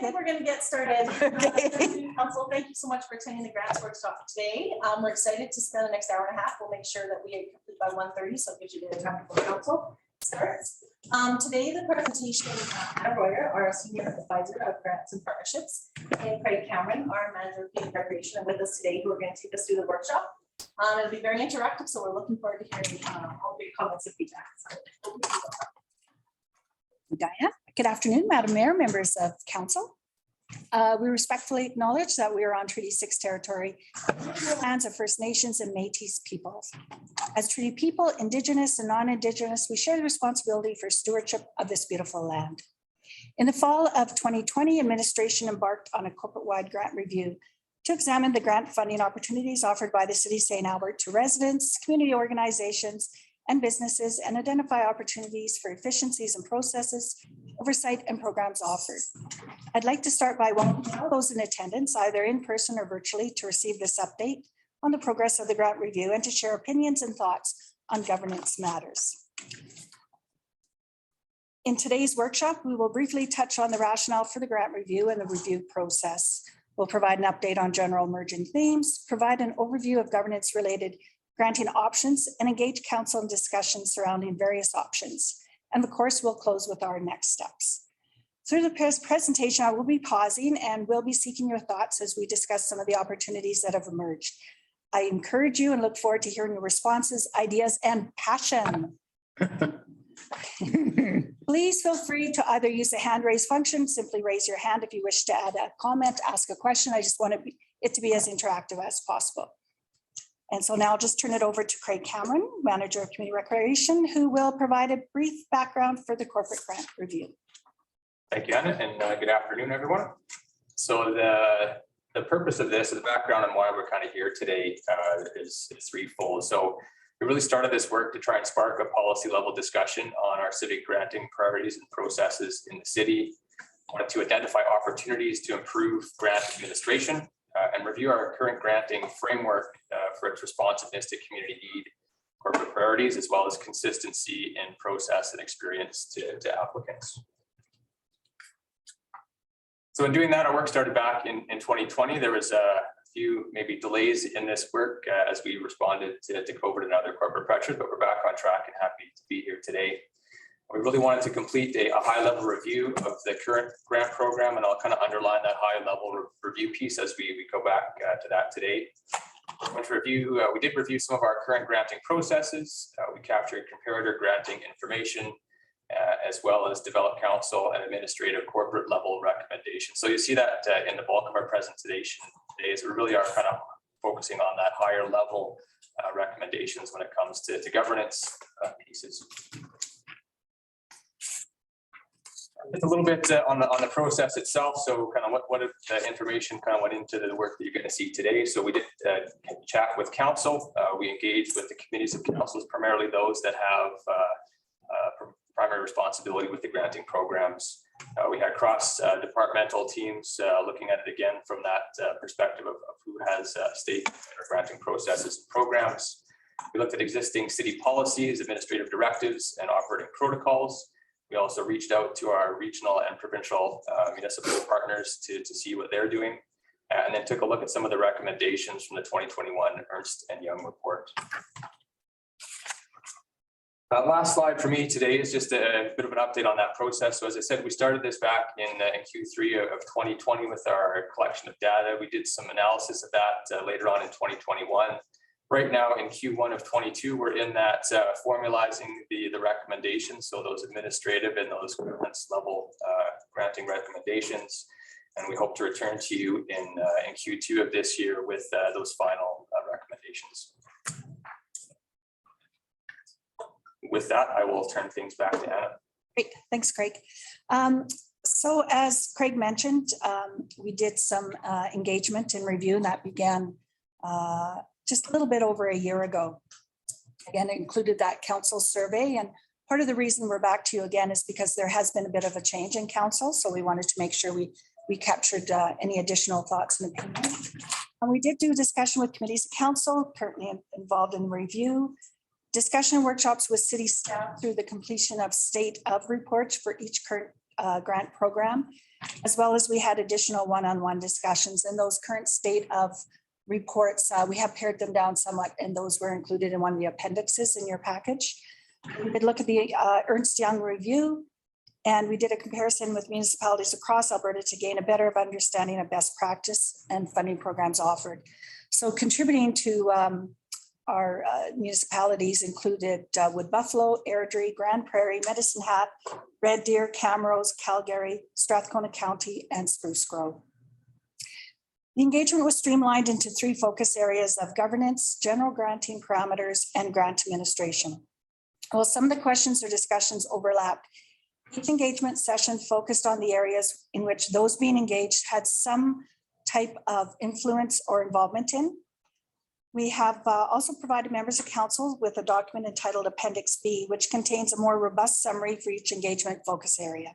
Okay, we're going to get started. Okay. Council, thank you so much for attending the grants workshop today. We're excited to spend the next hour and a half. We'll make sure that we complete by 1:30, so it gives you the time before council starts. Today, the presentation, Anna Royer, our senior advisor of grants and partnerships, and Craig Cameron, our manager of community preparation, are with us today, who are going to take us through the workshop. It'll be very interactive, so we're looking forward to hearing all of your comments and feedback. Diane. Good afternoon, Madam Mayor, members of council. We respectfully acknowledge that we are on Treaty 6 territory, lands of First Nations and Métis peoples. As Treaty people, Indigenous and non-Indigenous, we share the responsibility for stewardship of this beautiful land. In the fall of 2020, administration embarked on a corporate-wide grant review to examine the grant funding opportunities offered by the City of St. Albert to residents, community organizations, and businesses, and identify opportunities for efficiencies and processes, oversight, and programs offered. I'd like to start by welcoming all those in attendance, either in person or virtually, to receive this update on the progress of the grant review and to share opinions and thoughts on governance matters. In today's workshop, we will briefly touch on the rationale for the grant review and the review process. We'll provide an update on general emerging themes, provide an overview of governance-related granting options, and engage council in discussions surrounding various options. And of course, we'll close with our next steps. Through the presentation, I will be pausing and we'll be seeking your thoughts as we discuss some of the opportunities that have emerged. I encourage you and look forward to hearing your responses, ideas, and passion. Please feel free to either use the hand raise function, simply raise your hand if you wish to add a comment, ask a question. I just want it to be as interactive as possible. And so now I'll just turn it over to Craig Cameron, Manager of Community Recreation, who will provide a brief background for the corporate grant review. Thank you, Anna, and good afternoon, everyone. So the purpose of this, the background on why we're kind of here today is threefold. So we really started this work to try and spark a policy level discussion on our civic granting priorities and processes in the city. Wanted to identify opportunities to improve grant administration and review our current granting framework for its responsiveness to community need, corporate priorities, as well as consistency in process and experience to applicants. So in doing that, our work started back in 2020. There was a few maybe delays in this work as we responded to COVID and other corporate pressures, but we're back on track and happy to be here today. We really wanted to complete a high-level review of the current grant program, and I'll kind of underline that high-level review piece as we go back to that today. We did review some of our current granting processes. We captured comparator granting information, as well as developed council and administrative corporate level recommendations. So you see that in the bulk of our presentation today, is we really are kind of focusing on that higher level recommendations when it comes to governance pieces. It's a little bit on the process itself. So kind of what information kind of went into the work that you're going to see today. So we did chat with council. We engaged with the committees of councils, primarily those that have primary responsibility with the granting programs. We had cross-departmental teams looking at it again from that perspective of who has state granting processes and programs. We looked at existing city policies, administrative directives, and operating protocols. We also reached out to our regional and provincial municipal partners to see what they're doing, and then took a look at some of the recommendations from the 2021 Ernst & Young report. Last slide for me today is just a bit of an update on that process. So as I said, we started this back in Q3 of 2020 with our collection of data. We did some analysis of that later on in 2021. Right now in Q1 of 22, we're in that formalizing the recommendations, so those administrative and those governance level granting recommendations. And we hope to return to you in Q2 of this year with those final recommendations. With that, I will turn things back to Anna. Great, thanks, Craig. So as Craig mentioned, we did some engagement and review, and that began just a little bit over a year ago. Again, it included that council survey, and part of the reason we're back to you again is because there has been a bit of a change in council, so we wanted to make sure we captured any additional thoughts and opinions. And we did do a discussion with committees of council currently involved in review, discussion workshops with city staff through the completion of state of reports for each current grant program, as well as we had additional one-on-one discussions, and those current state of reports, we have pared them down somewhat, and those were included in one of the appendixes in your package. We did look at the Ernst Young review, and we did a comparison with municipalities across Alberta to gain a better understanding of best practice and funding programs offered. So contributing to our municipalities included Wood Buffalo, Airdrie, Grand Prairie, Medicine Hat, Red Deer, Camrose, Calgary, Strathcona County, and Spruce Grove. The engagement was streamlined into 3 focus areas of governance, general granting parameters, and grant administration. While some of the questions or discussions overlapped, each engagement session focused on the areas in which those being engaged had some type of influence or involvement in. We have also provided members of council with a document entitled Appendix B, which contains a more robust summary for each engagement focus area.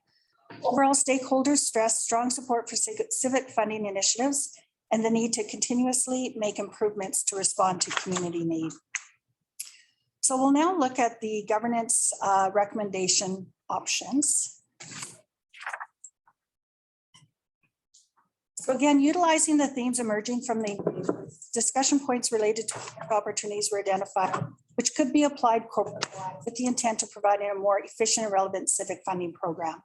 Overall, stakeholders stressed strong support for civic funding initiatives and the need to continuously make improvements to respond to community need. So we'll now look at the governance recommendation options. So again, utilizing the themes emerging from the discussion points related to opportunities were identified, which could be applied corporately with the intent of providing a more efficient and relevant civic funding program.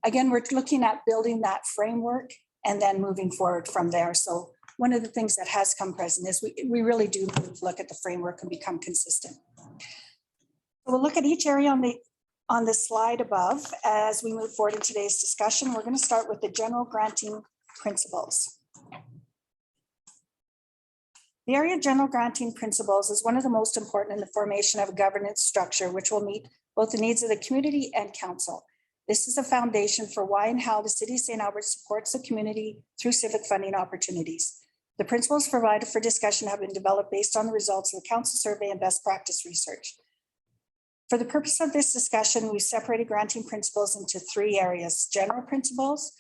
Again, we're looking at building that framework and then moving forward from there. So one of the things that has come present is we really do need to look at the framework and become consistent. We'll look at each area on the slide above as we move forward in today's discussion. We're going to start with the general granting principles. The area of general granting principles is one of the most important in the formation of a governance structure, which will meet both the needs of the community and council. This is a foundation for why and how the City of St. Albert supports the community through civic funding opportunities. The principles provided for discussion have been developed based on the results of the council survey and best practice research. For the purpose of this discussion, we separated granting principles into 3 areas: general principles,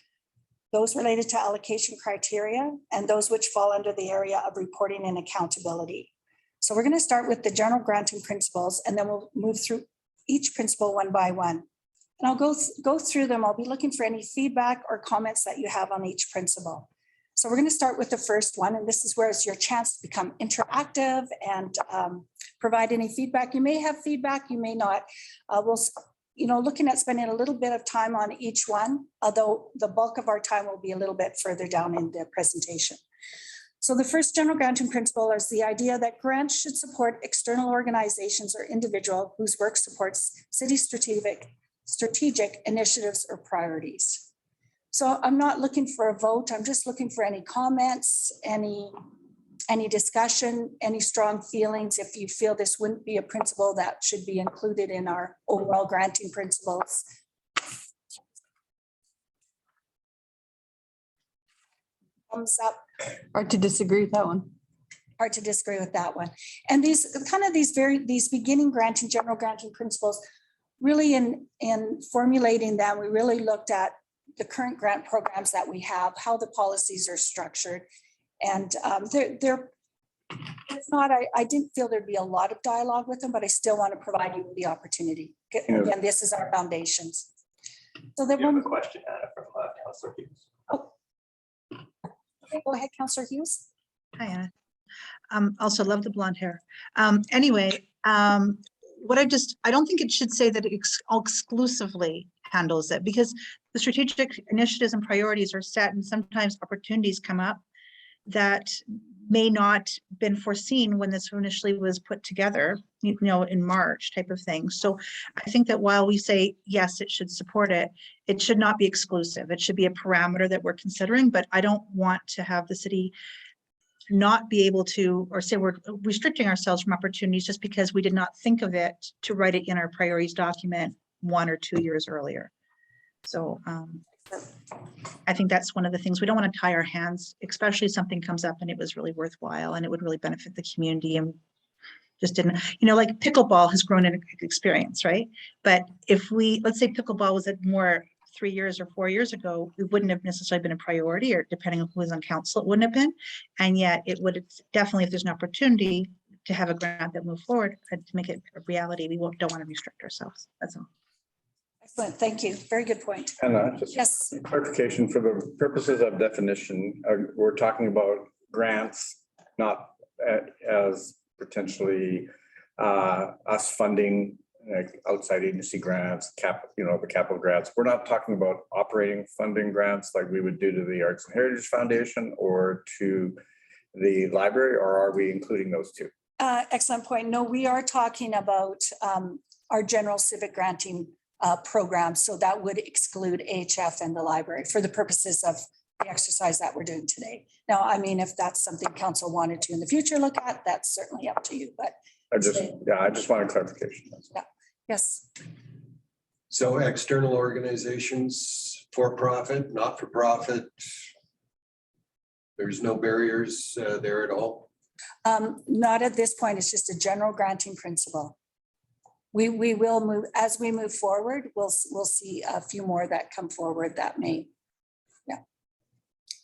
those related to allocation criteria, and those which fall under the area of reporting and accountability. So we're going to start with the general granting principles, and then we'll move through each principle one by one. And I'll go through them. I'll be looking for any feedback or comments that you have on each principle. So we're going to start with the first one, and this is where it's your chance to become interactive and provide any feedback. You may have feedback, you may not. Looking at spending a little bit of time on each one, although the bulk of our time will be a little bit further down in the presentation. So the first general granting principle is the idea that grants should support external organizations or individual whose work supports city strategic initiatives or priorities. So I'm not looking for a vote. I'm just looking for any comments, any discussion, any strong feelings. If you feel this wouldn't be a principle that should be included in our overall granting principles. Thumbs up. Hard to disagree with that one. Hard to disagree with that one. And these beginning granting, general granting principles, really in formulating them, we really looked at the current grant programs that we have, how the policies are structured. And it's not, I didn't feel there'd be a lot of dialogue with them, but I still want to provide you with the opportunity. Again, this is our foundations. So then You have a question, Anna, from Councillor Hughes. Oh. Okay, go ahead, Councillor Hughes. Hi, Anna. Also love the blonde hair. Anyway, I don't think it should say that it exclusively handles it, because the strategic initiatives and priorities are set, and sometimes opportunities come up that may not been foreseen when this initially was put together, in March type of thing. So I think that while we say, yes, it should support it, it should not be exclusive. It should be a parameter that we're considering, but I don't want to have the city not be able to, or say we're restricting ourselves from opportunities just because we did not think of it to write it in our priorities document 1 or 2 years earlier. So I think that's one of the things. We don't want to tie our hands, especially if something comes up and it was really worthwhile and it would really benefit the community, and just didn't, like pickleball has grown in experience, right? But if let's say pickleball was at more 3 years or 4 years ago, it wouldn't have necessarily been a priority, or depending on who was on council, it wouldn't have been. And yet it would definitely, if there's an opportunity to have a grant that move forward to make it a reality, we don't want to restrict ourselves. That's all. Excellent, thank you. Very good point. And just Yes, clarification for the purposes of definition, we're talking about grants, not as potentially us funding like outside agency grants, the capital grants. We're not talking about operating funding grants like we would do to the Arts and Heritage Foundation or to the library, or are we including those two? excellent point. No, we are talking about our general civic granting program. So that would exclude AHF and the library for the purposes of the exercise that we're doing today. Now, I mean, if that's something council wanted to in the future look at, that's certainly up to you, but I just wanted clarification. yes. So external organizations, for profit, not for profit. There's no barriers there at all. Not at this point. It's just a general granting principle. We will move, as we move forward, we'll see a few more that come forward that may. Yeah.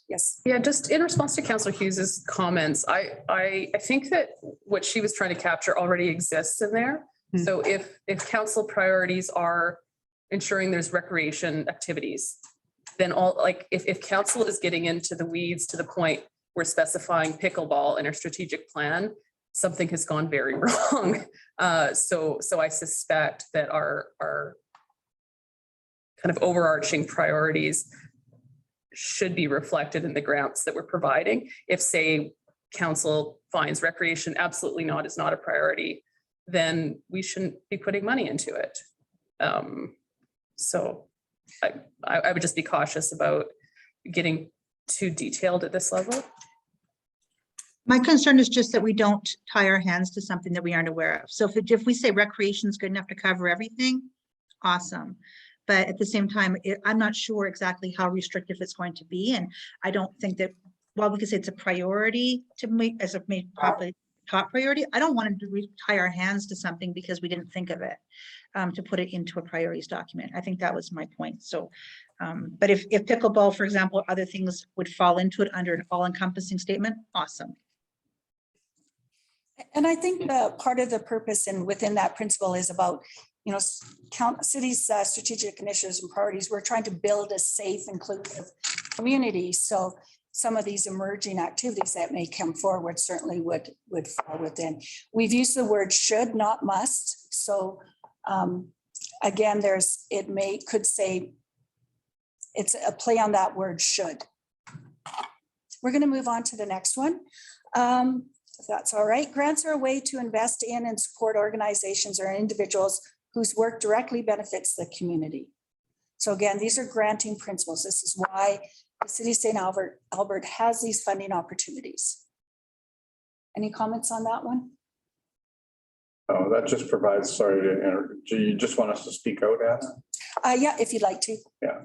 Yes. Yeah, just in response to Councillor Hughes's comments, I think that what she was trying to capture already exists in there. So if council priorities are ensuring there's recreation activities, then if council is getting into the weeds to the point we're specifying pickleball in our strategic plan, something has gone very wrong. So I suspect that our kind of overarching priorities should be reflected in the grants that we're providing. If, say, council finds recreation absolutely not is not a priority, then we shouldn't be putting money into it. So I would just be cautious about getting too detailed at this level. My concern is just that we don't tie our hands to something that we aren't aware of. So if we say recreation is good enough to cover everything, awesome. But at the same time, I'm not sure exactly how restrictive it's going to be. And I don't think that, while we could say it's a priority to make as a probably top priority, I don't want to tie our hands to something because we didn't think of it, to put it into a priorities document. I think that was my point. So, but if pickleball, for example, other things would fall into it under an all-encompassing statement, awesome. And I think part of the purpose and within that principle is about, cities' strategic initiatives and priorities. We're trying to build a safe, inclusive community. So some of these emerging activities that may come forward certainly would fall within. We've used the word should, not must. So again, could say it's a play on that word should. We're going to move on to the next one. If that's all right. Grants are a way to invest in and support organizations or individuals whose work directly benefits the community. So again, these are granting principles. This is why the City of St. Albert has these funding opportunities. Any comments on that one? Oh, that just provides, sorry to interrupt. Do you just want us to speak out, Anna? Yeah, if you'd like to. Yeah,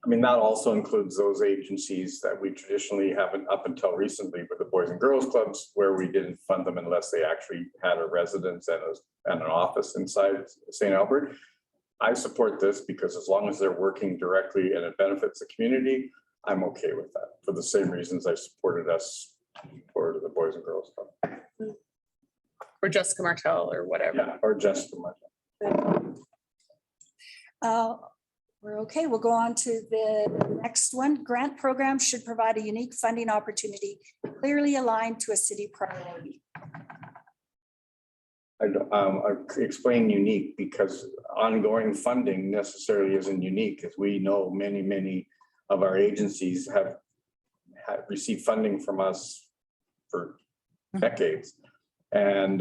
I mean, that also includes those agencies that we traditionally haven't up until recently with the Boys and Girls Clubs, where we didn't fund them unless they actually had a residence and an office inside St. Albert. I support this because as long as they're working directly and it benefits the community, I'm okay with that for the same reasons I supported us for the Boys and Girls Club. Or Jessica Martel or whatever. Yeah, or Jessica Martel. We're okay. We'll go on to the next one. Grant programs should provide a unique funding opportunity clearly aligned to a city priority. I explain unique because ongoing funding necessarily isn't unique, as we know many of our agencies have received funding from us for decades. And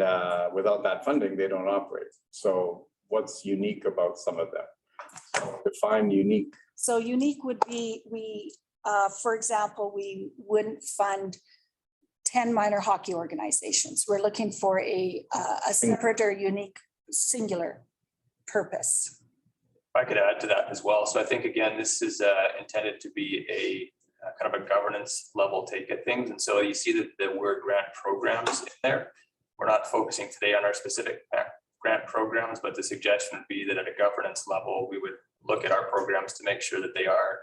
without that funding, they don't operate. So what's unique about some of them? So define unique. So unique would be, for example, we wouldn't fund 10 minor hockey organizations. We're looking for a separate or unique singular purpose. If I could add to that as well. So I think, again, this is intended to be a kind of a governance level take at things. And so you see that the word grant programs in there. We're not focusing today on our specific grant programs, but the suggestion would be that at a governance level, we would look at our programs to make sure that they are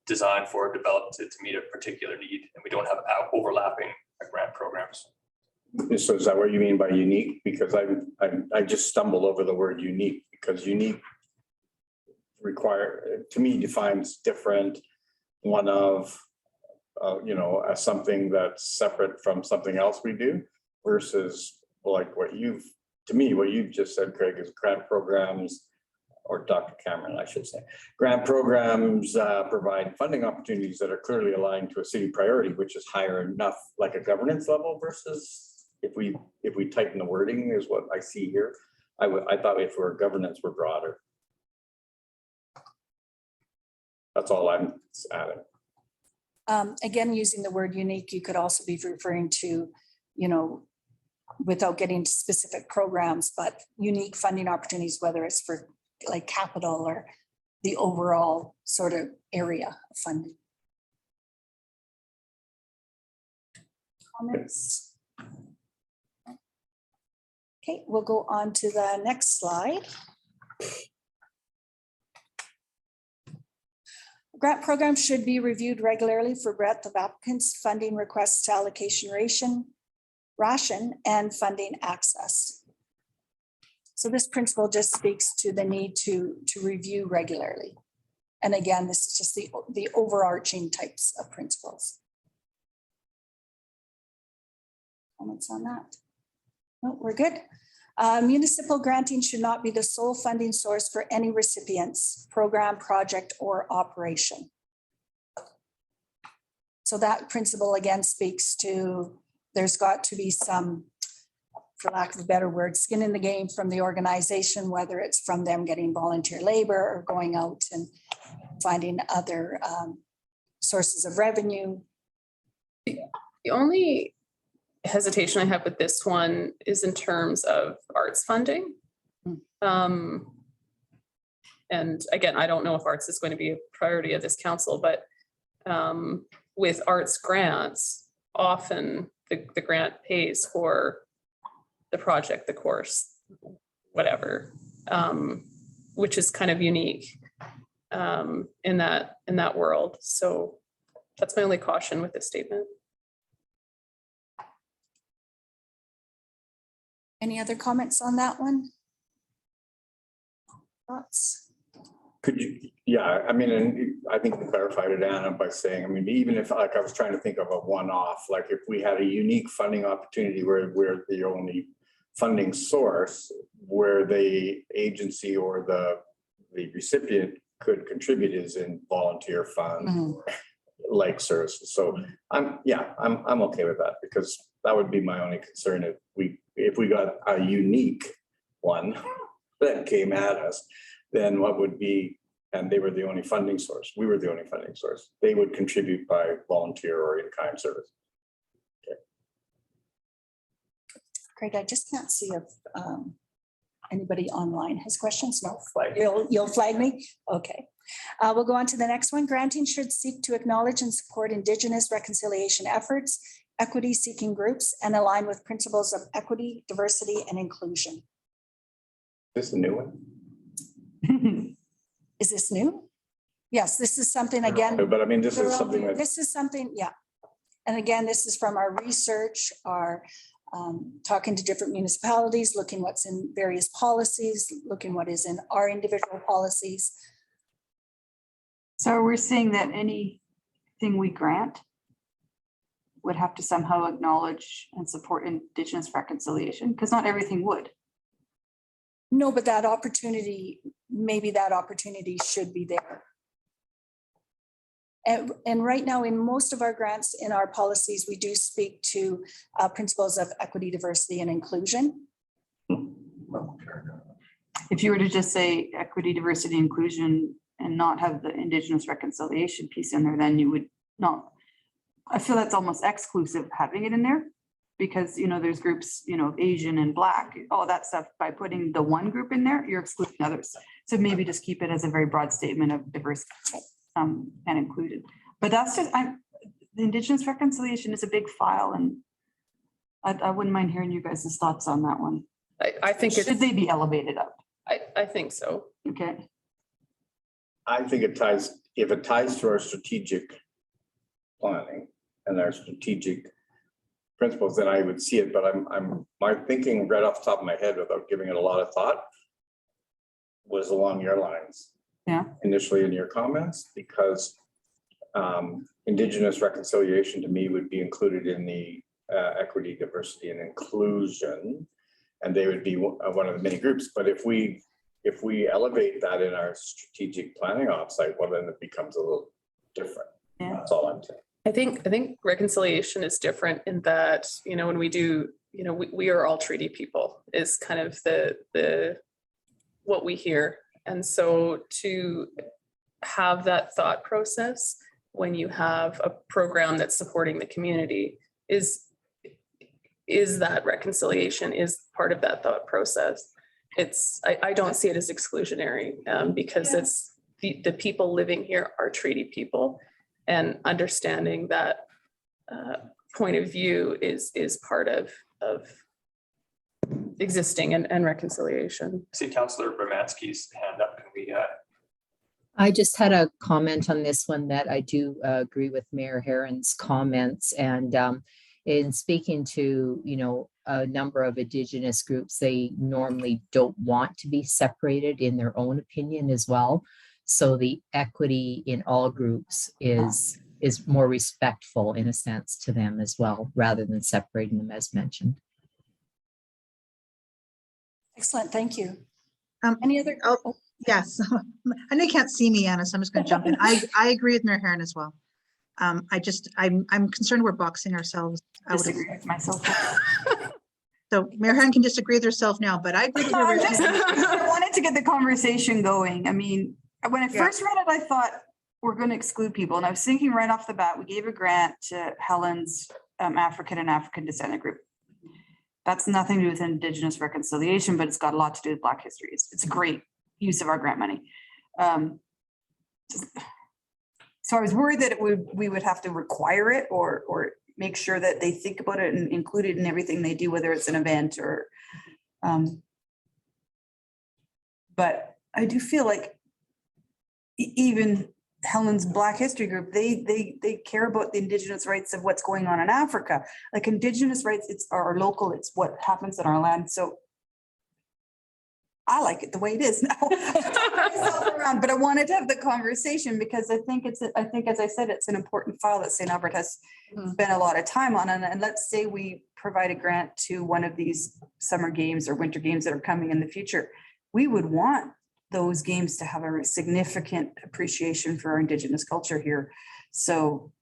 designed for, developed to meet a particular need, and we don't have overlapping grant programs. So is that what you mean by unique? Because I just stumbled over the word unique, because unique to me defines different, one of, as something that's separate from something else we do, versus like what you've just said, Craig, is grant programs, or Dr. Cameron, I should say. Grant programs provide funding opportunities that are clearly aligned to a city priority, which is higher enough, like a governance level, versus if we tighten the wording is what I see here. I thought if we're governance, we're broader. That's all I'm adding. Again, using the word unique, you could also be referring to, without getting to specific programs, but unique funding opportunities, whether it's for like capital or the overall sort of area of funding. Comments? Okay, we'll go on to the next slide. Grant programs should be reviewed regularly for breadth of applicants, funding requests to allocation ration, and funding access. So this principle just speaks to the need to review regularly. And again, this is just the overarching types of principles. Comments on that? No, we're good. Municipal granting should not be the sole funding source for any recipient's program, project, or operation. So that principle again speaks to, there's got to be some, for lack of a better word, skin in the game from the organization, whether it's from them getting volunteer labor or going out and finding other sources of revenue. The only hesitation I have with this one is in terms of arts funding. And again, I don't know if arts is going to be a priority of this council, but with arts grants, often the grant pays for the project, the course, whatever, which is kind of unique in that world. So that's my only caution with this statement. Any other comments on that one? Thoughts? Could you, yeah, I mean, and I think we clarified it, Anna, by saying, I mean, even if like I was trying to think of a one-off, like if we had a unique funding opportunity where we're the only funding source, where the agency or the recipient could contribute is in volunteer funds, like services. So I'm okay with that, because that would be my only concern if we got a unique one that came at us, then what would be, and they were the only funding source, we were the only funding source, they would contribute by volunteer or in-kind service. Okay. Craig, I just can't see if anybody online has questions. No, Flag. you'll flag me? Okay. We'll go on to the next one. Granting should seek to acknowledge and support Indigenous reconciliation efforts, equity-seeking groups, and align with principles of equity, diversity, and inclusion. This is a new one? Is this new? Yes, this is something, again. But I mean, this is something that, This is something, yeah. And again, this is from our research, our talking to different municipalities, looking what's in various policies, looking what is in our individual policies. So we're saying that anything we grant would have to somehow acknowledge and support Indigenous reconciliation, because not everything would. No, but that opportunity, maybe that opportunity should be there. And right now, in most of our grants, in our policies, we do speak to principles of equity, diversity, and inclusion. If you were to just say equity, diversity, inclusion, and not have the Indigenous reconciliation piece in there, then you would not. I feel that's almost exclusive having it in there, because, there's groups, Asian and Black, all that stuff. By putting the one group in there, you're excluding others. So maybe just keep it as a very broad statement of diversity and included. But that's just, the Indigenous reconciliation is a big file, and I wouldn't mind hearing you guys' thoughts on that one. I think Should they be elevated up? I think so. Okay. I think if it ties to our strategic planning and our strategic principles, then I would see it, but my thinking right off the top of my head without giving it a lot of thought was along your lines. Yeah. Initially in your comments, because Indigenous reconciliation to me would be included in the equity, diversity and inclusion. And they would be one of the many groups. But if we elevate that in our strategic planning offsite, well, then it becomes a little different. Yeah. That's all I'm saying. I think reconciliation is different in that, when we do, we are all treaty people is kind of the what we hear. And so to have that thought process when you have a program that's supporting the community is that reconciliation is part of that thought process. I don't see it as exclusionary because it's the people living here are treaty people, and understanding that point of view is part of existing and reconciliation. I see Councillor Bermansky's hand up. Can we? I just had a comment on this one that I do agree with Mayor Herron's comments, and in speaking to, a number of Indigenous groups, they normally don't want to be separated in their own opinion as well. So the equity in all groups is more respectful in a sense to them as well, rather than separating them as mentioned. Excellent, thank you. Um, Any other? oh, Yes, I know you can't see me, Anna, so I'm just going to jump in. I agree with Mayor Herron as well. I'm concerned we're boxing ourselves out. Disagree with myself. So Mayor Herron can disagree with herself now, but I agree with I her. wanted to get the conversation going. I mean, when I Yeah. first read it, I thought we're going to exclude people. And I was thinking right off the bat, we gave a grant to Helen's African and African descendant group. That's nothing to do with Indigenous reconciliation, but it's got a lot to do with Black history. It's a great use of our grant money. So I was worried that we would have to require it or make sure that they think about it and include it in everything they do, whether it's an event or. But I do feel like even Helen's Black History Group, they care about the Indigenous rights of what's going on in Africa. Like Indigenous rights, it's our local, it's what happens in our land. So I like it the way it is now. But I wanted to have the conversation because I think as I said, it's an important file that St. Albert has spent a lot of time on. And let's say we provide a grant to one of these summer games or winter games that are coming in the future. We would want those games to have a significant appreciation for our Indigenous culture here. So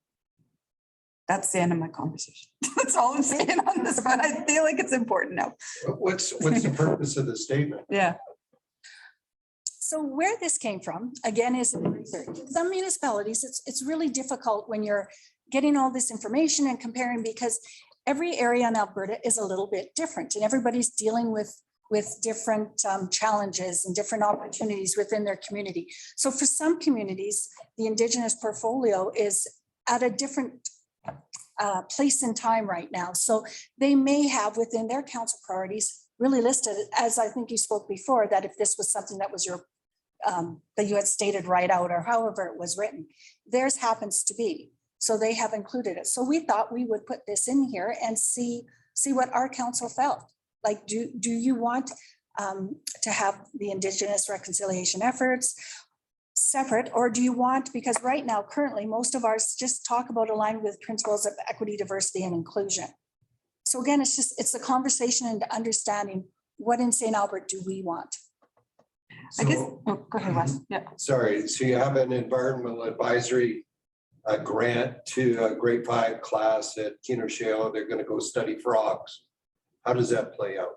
that's the end of my conversation. That's all I'm saying on this, but I feel like it's important now. What's the purpose of the statement? Yeah. So where this came from, again, is research. In some municipalities, it's really difficult when you're getting all this information and comparing, because every area in Alberta is a little bit different and everybody's dealing with different challenges and different opportunities within their community. So for some communities, the Indigenous portfolio is at a different place in time right now. So they may have within their council priorities really listed, as I think you spoke before, that if this was something that was your that you had stated right out or however it was written, theirs happens to be. So they have included it. So we thought we would put this in here and see what our council felt. Like, do you want to have the Indigenous reconciliation efforts separate, or do you want, because right now, currently, most of ours just talk about aligned with principles of equity, diversity, and inclusion. So again, it's the conversation and understanding what in St. Albert do we want? I guess, So, oh, go ahead, Wes. Yeah. sorry, so you have an environmental advisory grant to a grade 5 class at Keno Shale. They're going to go study frogs. How does that play out?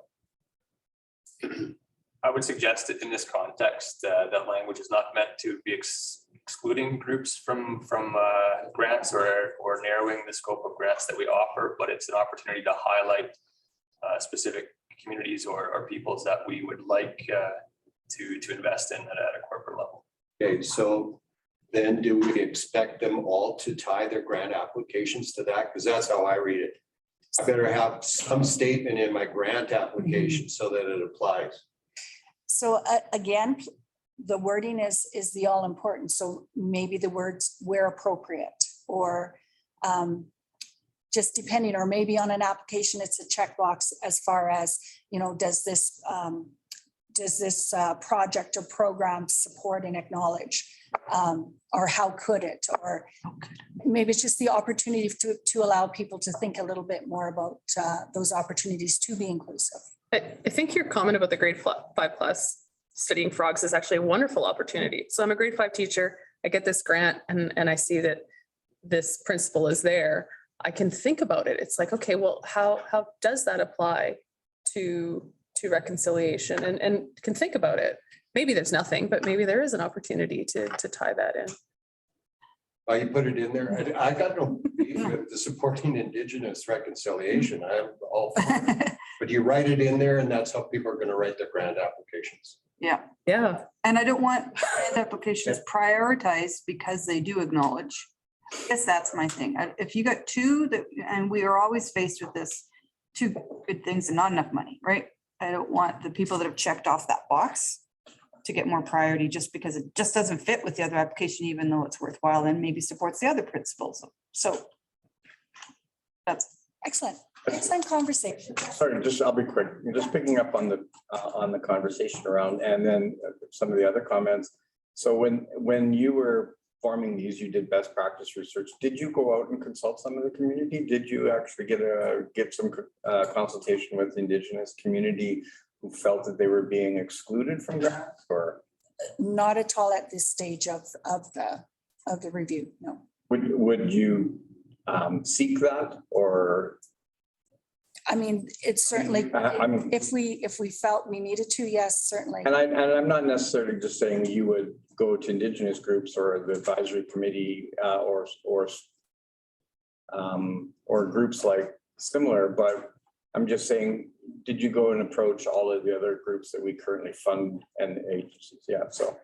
I would suggest that in this context, that language is not meant to be excluding groups from grants or narrowing the scope of grants that we offer, but it's an opportunity to highlight specific communities or peoples that we would like to invest in at a corporate level. Okay, so then do we expect them all to tie their grant applications to that? Because that's how I read it. I better have some statement in my grant application so that it applies. So again, the wording is the all important. So maybe the words where appropriate, or just depending, or maybe on an application, it's a checkbox as far as, you know, does this project or program support and acknowledge? Or how could it? Or maybe it's just the opportunity to allow people to think a little bit more about those opportunities to be inclusive. I think your comment about the grade 5+ studying frogs is actually a wonderful opportunity. So I'm a grade 5 teacher. I get this grant and I see that this principle is there. I can think about it. It's like, okay, well, how does that apply to reconciliation, and can think about it. Maybe there's nothing, but maybe there is an opportunity to tie that in. You put it in there. I got no beef with the supporting Indigenous reconciliation. I'm all for it. But you write it in there and that's how people are going to write their grant applications. Yeah. Yeah. And I don't want grant applications prioritized because they do acknowledge. I guess that's my thing. If you got two that, and we are always faced with this, two good things and not enough money, right? I don't want the people that have checked off that box to get more priority just because it just doesn't fit with the other application, even though it's worthwhile and maybe supports the other principles. So that's Excellent. Excellent conversation. Sorry, I'll be quick. Just picking up on the conversation around, and then some of the other comments. So when you were forming these, you did best practice research. Did you go out and consult some of the community? Did you actually get some consultation with the Indigenous community who felt that they were being excluded from grants, or? Not at all at this stage of the review, no. Would you seek that, or? I mean, it's certainly, I mean, if we felt we needed to, yes, certainly. and I'm not necessarily just saying you would go to Indigenous groups or the advisory committee or groups like similar, but I'm just saying, did you go and approach all of the other groups that we currently fund and agencies? Yeah, so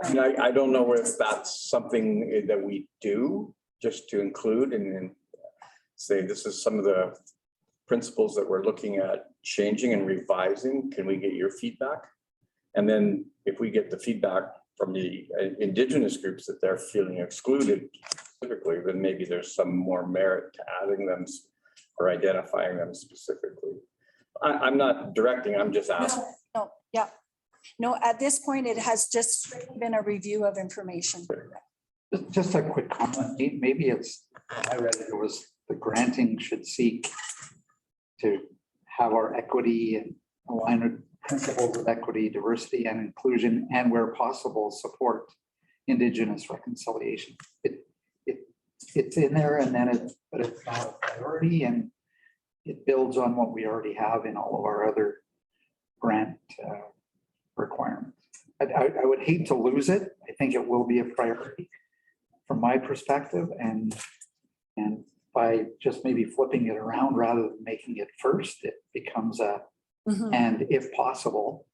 I mean, I don't know if that's something that we do just to include and then say this is some of the principles that we're looking at changing and revising. Can we get your feedback? And then if we get the feedback from the Indigenous groups that they're feeling excluded specifically, then maybe there's some more merit to adding them or identifying them specifically. I'm not directing, I'm just asking. No, yeah. No, at this point, it has just been a review of information. Just a quick comment. Maybe it's, I read it was the granting should seek to have our equity and align with principles of equity, diversity, and inclusion, and where possible, support Indigenous reconciliation. It's in there, and then but it's not a priority, and it builds on what we already have in all of our other grant requirements. I would hate to lose it. I think it will be a priority from my perspective, and by just maybe flipping it around rather than making it first, it becomes a, and if possible,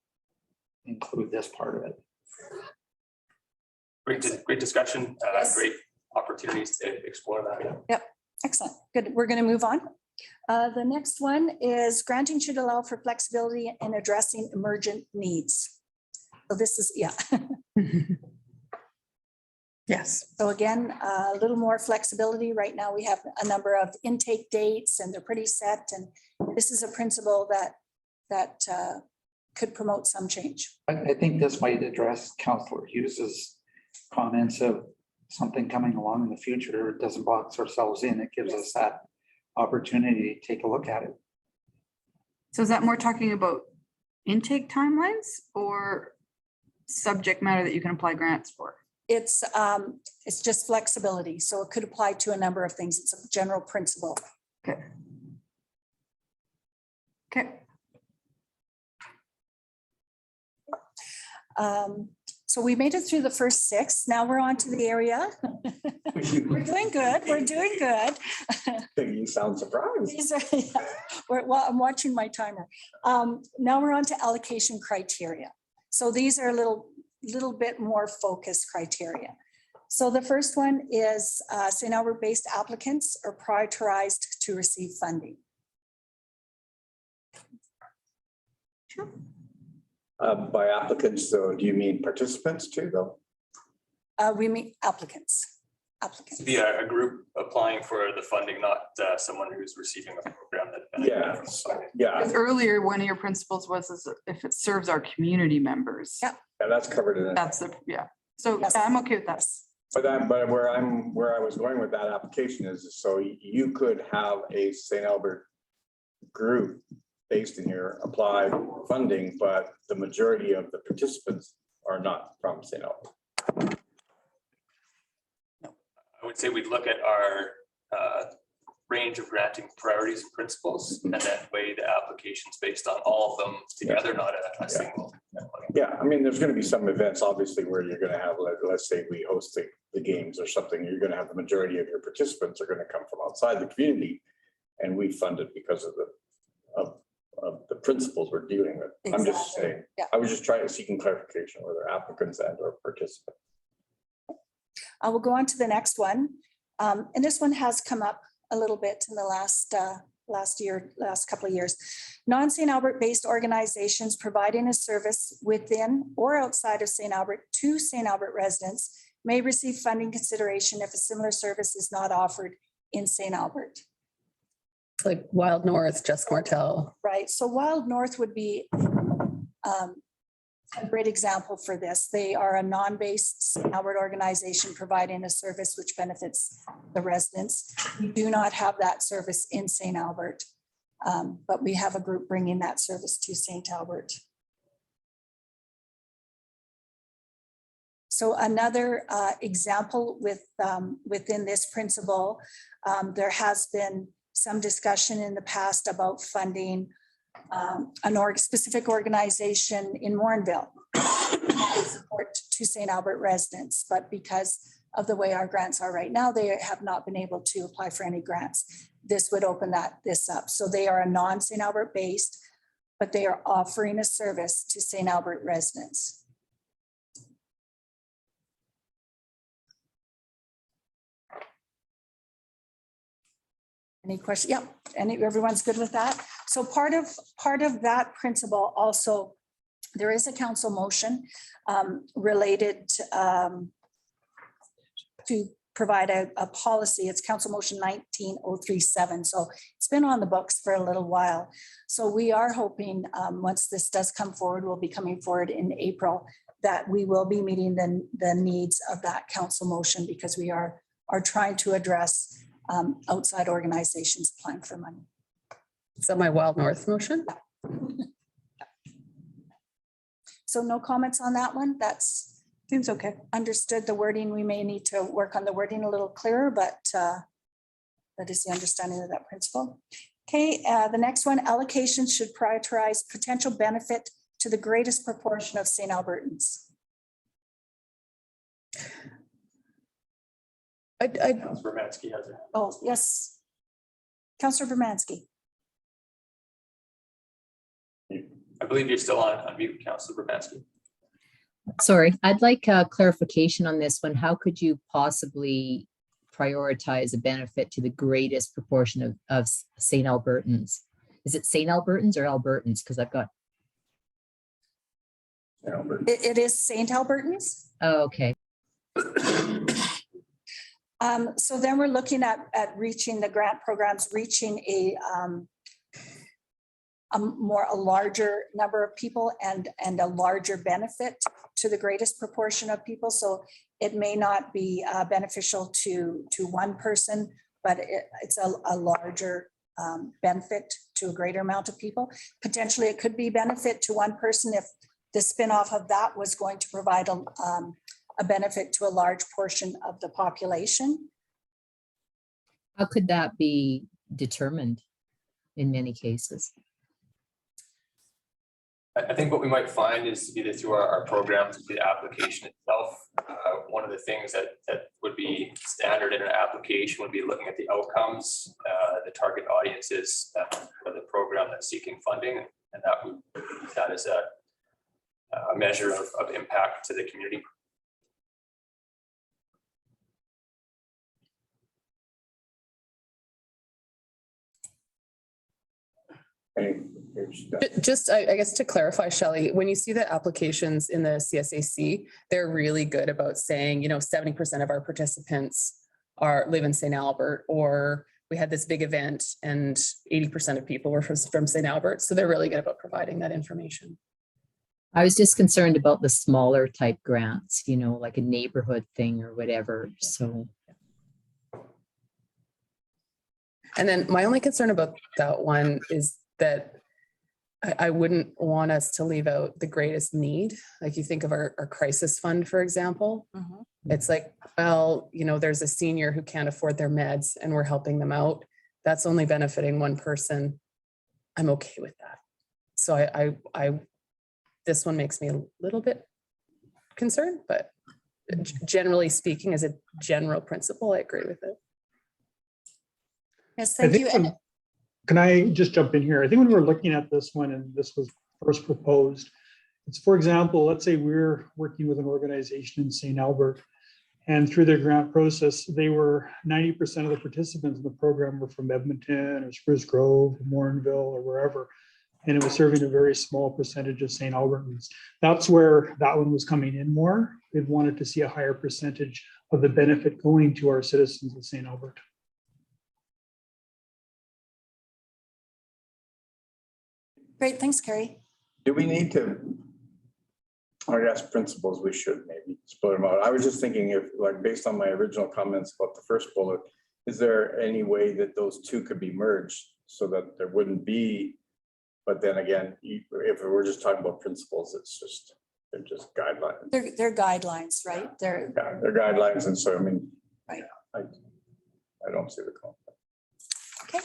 include this part of it. Great discussion, Yes. great opportunities to explore that. Yep, excellent. Good. We're going to move on. The next one is granting should allow for flexibility in addressing emergent needs. So this is, yeah. Yes. So again, a little more flexibility. Right now, we have a number of intake dates and they're pretty set. And this is a principle that could promote some change. I think this might address Councillor Hughes's comments of something coming along in the future. It doesn't box ourselves in. It gives us that opportunity to take a look at it. So is that more talking about intake timelines or subject matter that you can apply grants for? It's just flexibility. So it could apply to a number of things. It's a general principle. Okay. Okay. So we made it through the first 6. Now we're on to the area. We're doing good. We're doing good. You sound surprised. These are, yeah, well, I'm watching my timer. Now we're on to allocation criteria. So these are a little bit more focused criteria. So the first one is say now we're based applicants are prioritized to receive funding. Sure. By applicants, though, do you mean participants too, though? We mean applicants. applicants. Be a group applying for the funding, not someone who's receiving a program that. Yeah, yeah, Because earlier, one of your principles was is if it serves our community members. Yeah. and that's covered in it. That's the, yeah. So Yes. yeah, I'm okay with that. But where I was going with that application is, so you could have a St. Albert group based in here apply for funding, but the majority of the participants are not from St. Albert. I would say we'd look at our range of granting priorities and principles and then weigh the applications based on all of them together, not a single. Yeah, I mean, there's gonna be some events, obviously, where you're gonna have, let's say we host the games or something, you're gonna have the majority of your participants are gonna come from outside the community. And we fund it because of the principles we're dealing with. I'm just Exactly. saying, Yeah. I was just trying to seek clarification whether applicants and or participants. I will go on to the next one. And this one has come up a little bit in the last couple of years. Non-St. Albert-based organizations providing a service within or outside of St. Albert to St. Albert residents may receive funding consideration if a similar service is not offered in St. Albert. Like Wild North, Just Martel. Right, so Wild North would be a great example for this. They are a non-based St. Albert organization providing a service which benefits the residents. We do not have that service in St. Albert, but we have a group bringing that service to St. Albert. So another example within this principle, there has been some discussion in the past about funding specific organization in Morinville support to St. Albert residents, but because of the way our grants are right now, they have not been able to apply for any grants. This would open this up. So they are a non-St. Albert based, but they are offering a service to St. Albert residents. Any questions? Yeah, everyone's good with that? So part of that principle also, there is a council motion related to provide a policy. It's Council Motion 19037. So it's been on the books for a little while. So we are hoping once this does come forward, we'll be coming forward in April, that we will be meeting the needs of that council motion, because we are trying to address outside organizations applying for money. Is that my Wild North motion? So no comments on that one? That's Seems okay. understood. The wording, we may need to work on the wording a little clearer, but that is the understanding of that principle. Okay, the next one, allocations should prioritize potential benefit to the greatest proportion of St. Albertans. Councilor Mansky has it. Oh, yes. Councillor Bermansky. I believe you're still on mute, Councilor Urbanski. Sorry, I'd like clarification on this one. How could you possibly prioritize a benefit to the greatest proportion of St. Albertans? Is it St. Albertans or Albertans? Because I've got, It is St. Albertans. oh, okay. So then we're looking at reaching the grant programs, reaching a larger number of people and a larger benefit to the greatest proportion of people. So it may not be beneficial to one person, but it's a larger benefit to a greater amount of people. Potentially, it could be benefit to one person if the spinoff of that was going to provide a benefit to a large portion of the population. How could that be determined in many cases? I think what we might find is either through our programs, the application itself. One of the things that would be standard in an application would be looking at the outcomes, the target audiences for the program that's seeking funding, and that is a measure of impact to the community. Just, I guess to clarify, Shelley, when you see the applications in the CSAC, they're really good about saying, 70% of our participants live in St. Albert, or we had this big event and 80% of people were from St. Albert. So they're really good about providing that information. I was just concerned about the smaller type grants, you know, like a neighborhood thing or whatever. So. And then my only concern about that one is that I wouldn't want us to leave out the greatest need. Like you think of our crisis fund, for example. Mhm. It's like, well, you know, there's a senior who can't afford their meds and we're helping them out. That's only benefiting one person. I'm okay with that. So this one makes me a little bit concerned, but generally speaking, as a general principle, I agree with it. Yes, I thank you. think, can I just jump in here? I think when we were looking at this one and this was first proposed, it's, for example, let's say we're working with an organization in St. Albert, and through their grant process, they were 90% of the participants in the program were from Edmonton or Spruce Grove, or Morinville, or wherever. And it was serving a very small percentage of St. Albertans. That's where that one was coming in more. They'd wanted to see a higher percentage of the benefit going to our citizens of St. Albert. Great, thanks, Carrie. Do we need to, I guess principles, we should maybe split them out. I was just thinking if, like, based on my original comments about the first bullet, is there any way that those two could be merged so that there wouldn't be, but then again, if we're just talking about principles, they're just guidelines. They're guidelines, right? Yeah, they're guidelines. And so, I mean, Right. I don't see the conflict. Okay,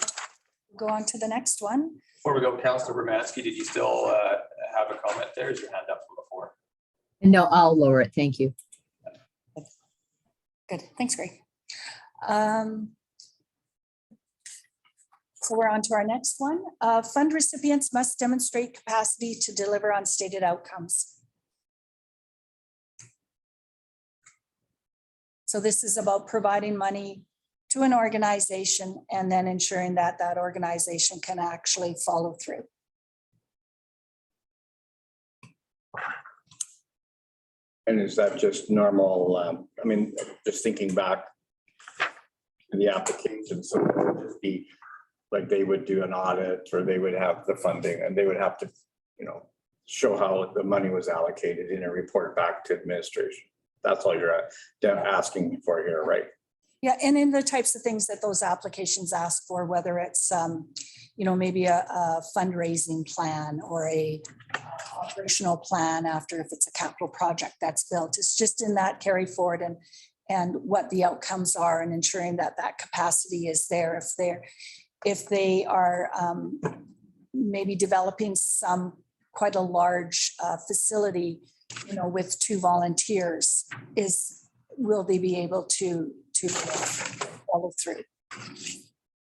go on to the next one. Before we go, Councillor Romansky, did you still have a comment there? Is your hand up from before? No, I'll lower it. Thank you. Good, thanks, Greg. So we're on to our next one. Fund recipients must demonstrate capacity to deliver on stated outcomes. So this is about providing money to an organization and then ensuring that that organization can actually follow through. And is that just normal? I mean, just thinking back to the application, so it would just be like they would do an audit or they would have the funding and they would have to, you know, show how the money was allocated in a report back to administration. That's all you're asking for here, right? Yeah, and in the types of things that those applications ask for, whether it's, you know, maybe a fundraising plan or a operational plan after if it's a capital project that's built. It's just in that carry forward and what the outcomes are and ensuring that that capacity is there. If they are maybe developing quite a large facility, you know, with 2 volunteers, will they be able to follow through?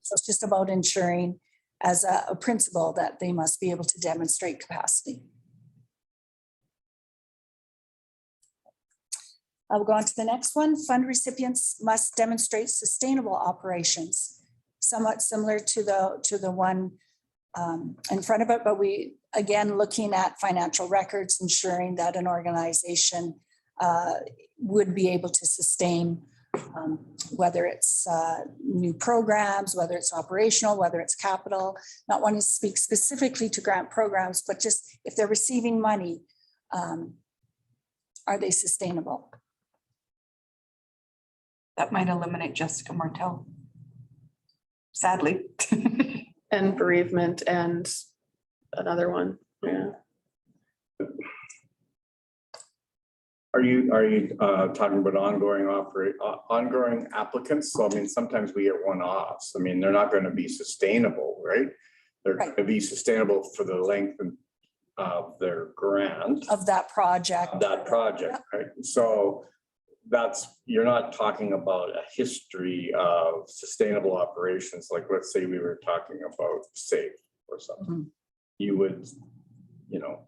So it's just about ensuring as a principle that they must be able to demonstrate capacity. I'll go on to the next one. Fund recipients must demonstrate sustainable operations, somewhat similar to the one in front of it, but we, again, looking at financial records, ensuring that an organization would be able to sustain whether it's new programs, whether it's operational, whether it's capital. Not wanting to speak specifically to grant programs, but just if they're receiving money, are they sustainable? That might eliminate Jessica Martell. Sadly. And bereavement and another one. Yeah. Are you talking about ongoing applicants? So I mean, sometimes we get one-offs. I mean, they're not going to be sustainable, right? They're going to be sustainable for the length of their grant. Of that project. Right? So you're not talking about a history of sustainable operations. Like, let's say we were talking about SAFE or something. Mm-hmm. You would, you know,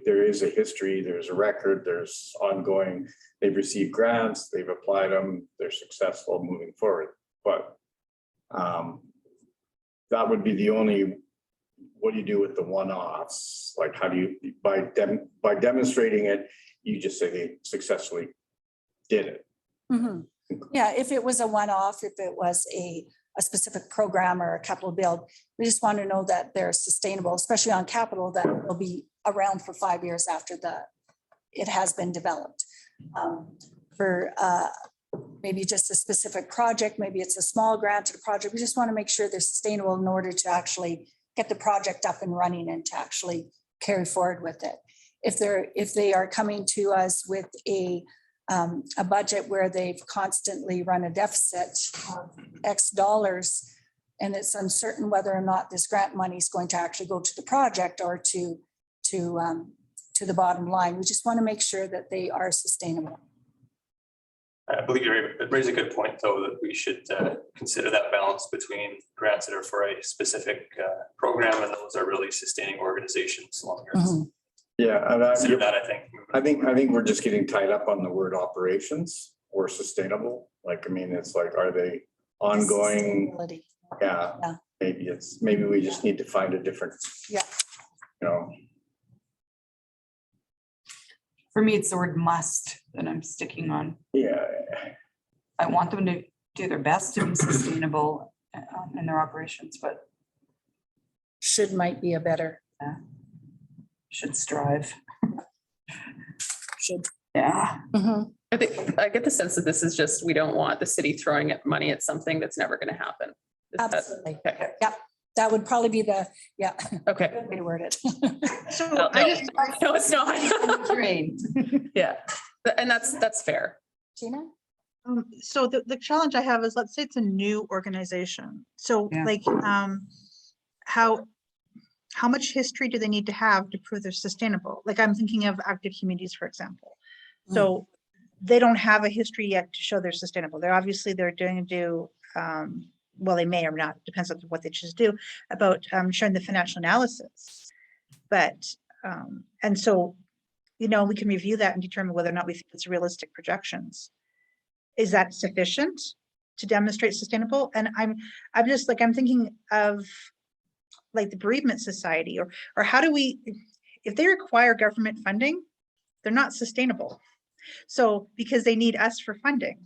there is a history, there's a record, there's ongoing, they've received grants, they've applied them, they're successful moving forward. But that would be the only, what do you do with the one-offs? Like, how do you, by demonstrating it, you just say they successfully did it. Mm-hmm. Yeah, if it was a one-off, if it was a specific program or a capital build, we just want to know that they're sustainable, especially on capital, that will be around for 5 years after it has been developed. For maybe just a specific project, maybe it's a small granted project. We just want to make sure they're sustainable in order to actually get the project up and running and to actually carry forward with it. If they are coming to us with a budget where they've constantly run a deficit of X dollars, and it's uncertain whether or not this grant money is going to actually go to the project or to the bottom line. We just want to make sure that they are sustainable. I believe you raise a good point, though, that we should consider that balance between grants that are for a specific program and those are really sustaining organizations longer. Mm-hmm. Yeah, and Consider that, I think. I think we're just getting tied up on the word operations or sustainable. Like, I mean, it's like, are they ongoing? Sustainability. Yeah, Yeah. maybe we just need to find a different. Yeah. You know, For me, it's the word must that I'm sticking on. yeah, I want them to do their best to be sustainable in their operations, but Should might be a better, should strive. should. Yeah. Mhm. I think I get the sense that this is just, we don't want the city throwing money at something that's never going to happen. Is that- Absolutely. Okay. Yeah, that would probably be the, yeah, Okay. good way to word it. So No, I just, no, it's not. Train. Yeah, and that's fair. Gina? so the challenge I have is, let's say it's a new organization. So Yeah. like, how much history do they need to have to prove they're sustainable? Like, I'm thinking of active communities, for example. So they don't have a history yet to show they're sustainable. They're doing well, they may or not, depends on what they choose to do, about showing the financial analysis. But, and so, we can review that and determine whether or not we think it's realistic projections. Is that sufficient to demonstrate sustainable? And I'm just like, I'm thinking of like the bereavement society, or how do we, if they require government funding, they're not sustainable. So, because they need us for funding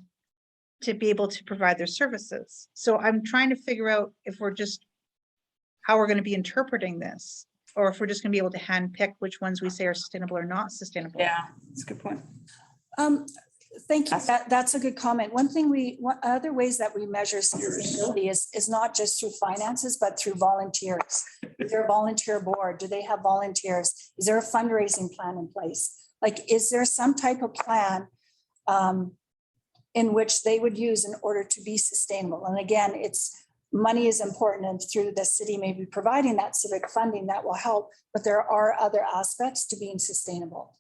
to be able to provide their services. So I'm trying to figure out if how we're going to be interpreting this, or if we're just going to be able to handpick which ones we say are sustainable or not sustainable. Yeah, that's a good point. Thank you. That's a good comment. One other ways that we measure sustainability is not just through finances, but through volunteers. Is there a volunteer board? Do they have volunteers? Is there a fundraising plan in place? Like, is there some type of plan in which they would use in order to be sustainable? And again, money is important, and through the city maybe providing that civic funding that will help, but there are other aspects to being sustainable.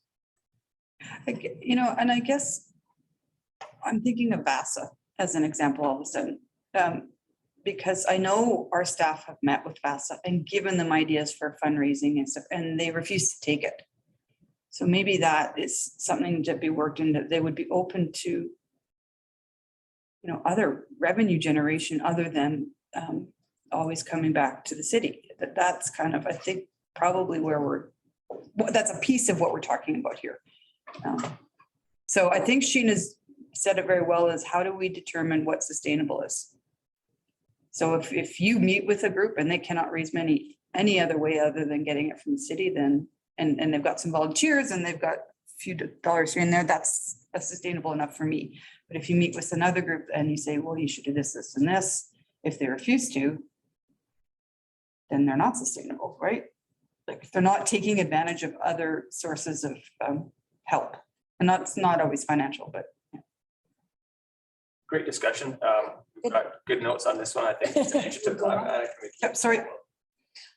And I guess I'm thinking of VASA as an example all of a sudden, because I know our staff have met with VASA and given them ideas for fundraising and stuff, and they refuse to take it. So maybe that is something to be worked in, that they would be open to, other revenue generation other than always coming back to the city. That's kind of, I think, probably where that's a piece of what we're talking about here. So I think Sheena's said it very well, is how do we determine what sustainable is? So if you meet with a group and they cannot raise any other way other than getting it from the city, then, and they've got some volunteers and they've got a few dollars here and there, that's sustainable enough for me. But if you meet with another group and you say, well, you should do this, this, and this, if they refuse to, then they're not sustainable, right? Like, if they're not taking advantage of other sources of help, and that's not always financial, but. Great discussion. We've got good notes on this one. I think it's an interesting topic. Yep, sorry.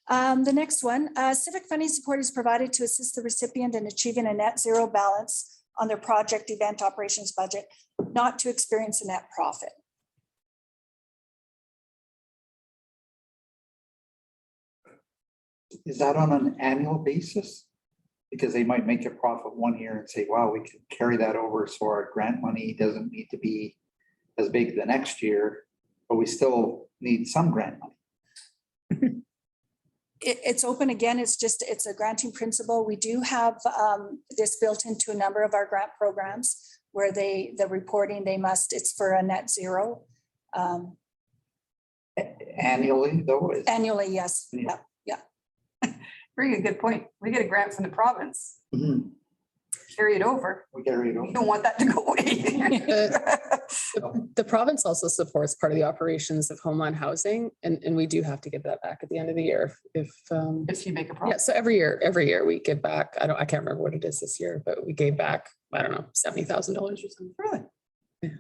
The next one, civic funding support is provided to assist the recipient in achieving a net zero balance on their project event operations budget, not to experience a net profit. Is that on an annual basis? Because they might make a profit one year and say, wow, we can carry that over, so our grant money doesn't need to be as big the next year, but we still need some grant money. It's open again. It's a granting principle. We do have this built into a number of our grant programs. where the reporting, it's for a net zero. Annually, though? Annually, yes. Yeah. Very good point. We get a grant from the province, Mhm. carry it over. We carry it We over. don't want that to go away. The province also supports part of the operations of Homeland Housing, and we do have to give that back at the end of the year if, If you make a yeah, profit. so every year we give back, I can't remember what it is this year, but we gave back, I don't know, $70,000 or something. Really? Yeah.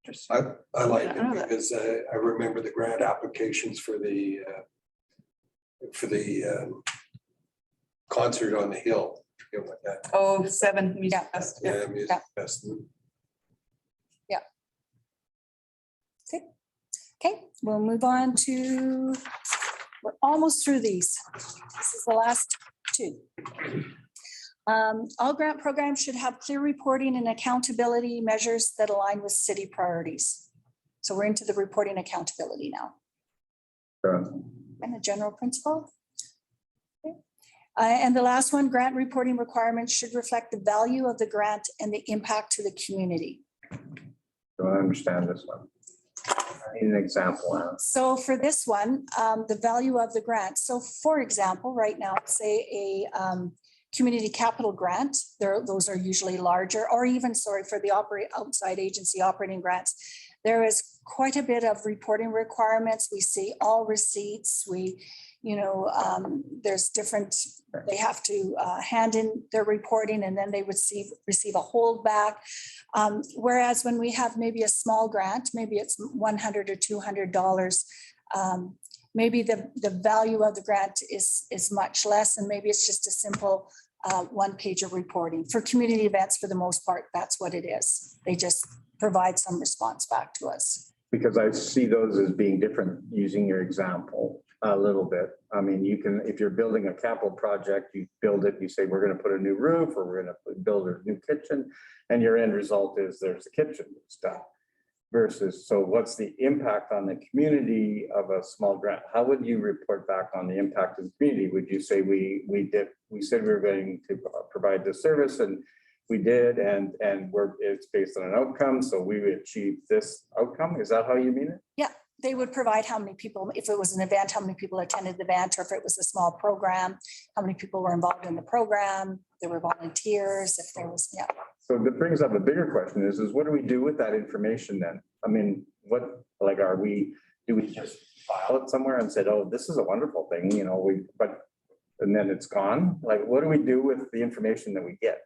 Interesting. I like I don't know it that. because I remember the grant applications for the concert on the hill. Forget what that. Oh, 7 Music Yeah. Fest. Yeah, Music Festival. Okay, we'll move on to, we're almost through these. This is the last two. All grant programs should have clear reporting and accountability measures that align with city priorities. So we're into the reporting accountability now. And the general principle. Okay. And the last one, grant reporting requirements should reflect the value of the grant and the impact to the community. Don't understand this one. I need an example. Anna. So for this one, the value of the grant. So for example, right now, say a community capital grant, those are usually larger, or even, sorry, for the outside agency operating grants. There is quite a bit of reporting requirements. We see all receipts. There's different, they have to hand in their reporting and then they would receive a holdback. Whereas when we have maybe a small grant, maybe it's $100 or $200, maybe the value of the grant is much less, and maybe it's just a simple one-page of reporting. For community events, for the most part, that's what it is. They just provide some response back to us. Because I see those as being different, using your example a little bit. I mean, you can, if you're building a capital project, you build it, you say, we're going to put a new roof, or we're going to build a new kitchen, and your end result is there's a kitchen stuff. Versus, so what's the impact on the community of a small grant? How would you report back on the impact of the community? Would you say we said we were going to provide this service, and we did, and it's based on an outcome, so we achieved this outcome? Is that how you mean it? Yeah, they would provide how many people, if it was an event, how many people attended the event, or if it was a small program, how many people were involved in the program, there were volunteers, if there was, yeah. So that brings up a bigger question is what do we do with that information then? I mean, do we just file it somewhere and said, oh, this is a wonderful thing, and then it's gone? Like, what do we do with the information that we get?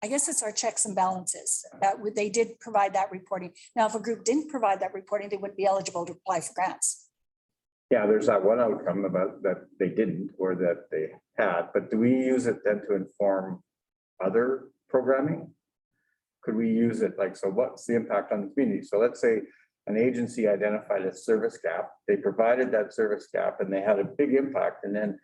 I guess it's our checks and balances. They did provide that reporting. Now, if a group didn't provide that reporting, they wouldn't be eligible to apply for grants. Yeah, there's that one outcome about that they didn't, or that they had, but do we use it then to inform other programming? Could we use it so what's the impact on the community? So let's say an agency identified a service gap, they provided that service gap and they had a big impact, and then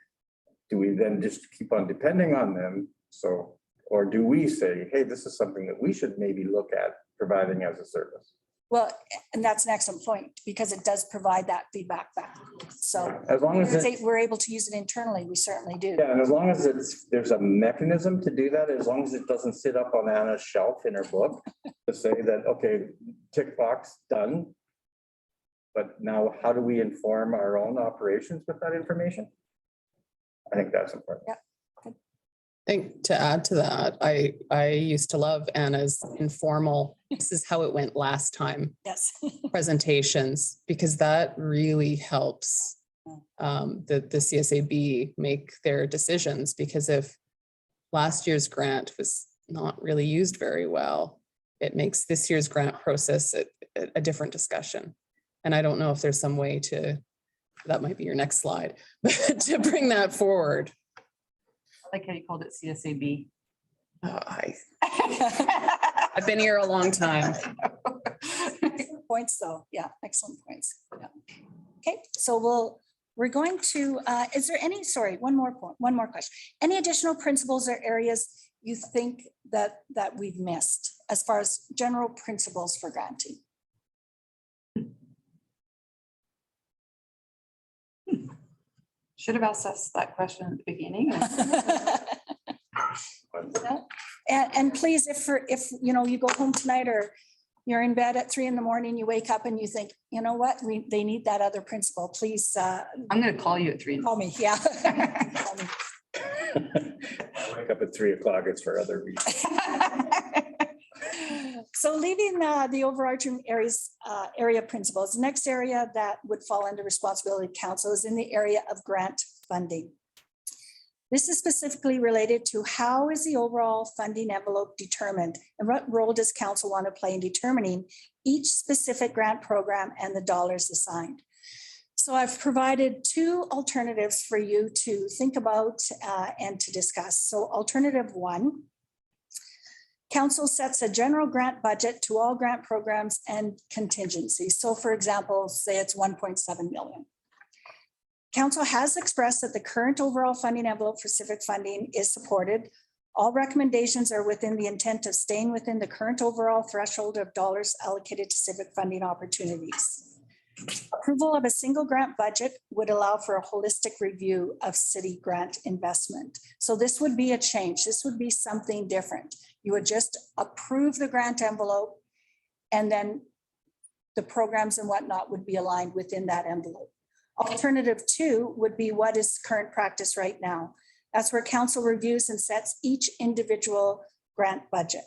do we then just keep on depending on them? So, or do we say, hey, this is something that we should maybe look at providing as a service? Well, and that's an excellent point, because it does provide that feedback back. So As long as we're able to use it internally, we certainly do. yeah, and as long as there's a mechanism to do that, as long as it doesn't sit up on Anna's shelf in her book to say that, okay, tick box, done. But now how do we inform our own operations with that information? I think that's important. Yeah. I think to add to that, I used to love Anna's informal, this is how it went last time Yes. presentations, because that really helps the CSAB make their decisions. Because if last year's grant was not really used very well, it makes this year's grant process a different discussion. And I don't know if there's some way that might be your next slide, but to bring that forward. I like how you called it CSAB. I've been here a long time. Excellent points, though. Yeah, excellent points. Yeah. Okay, so we're going to, is there any, sorry, one more question. Any additional principles or areas you think that we've missed as far as general principles for granting? Should have asked us that question at the beginning. And please, if you know, you go home tonight or you're in bed at 3 a.m, you wake up and you think, you know what, they need that other principal, please I'm gonna call you at 3. call me, yeah. Call me. I wake up at 3 o'clock, it's for other reasons. So leaving the overarching area principles, the next area that would fall under responsibility of council is in the area of grant funding. This is specifically related to how is the overall funding envelope determined and what role does council want to play in determining each specific grant program and the dollars assigned. So I've provided 2 alternatives for you to think about and to discuss. So alternative 1, council sets a general grant budget to all grant programs and contingencies. So for example, say it's 1.7 million. Council has expressed that the current overall funding envelope for civic funding is supported. All recommendations are within the intent of staying within the current overall threshold of dollars allocated to civic funding opportunities. Approval of a single grant budget would allow for a holistic review of city grant investment. So this would be a change. This would be something different. You would just approve the grant envelope and then the programs and whatnot would be aligned within that envelope. Alternative 2 would be what is current practice right now. That's where council reviews and sets each individual grant budget.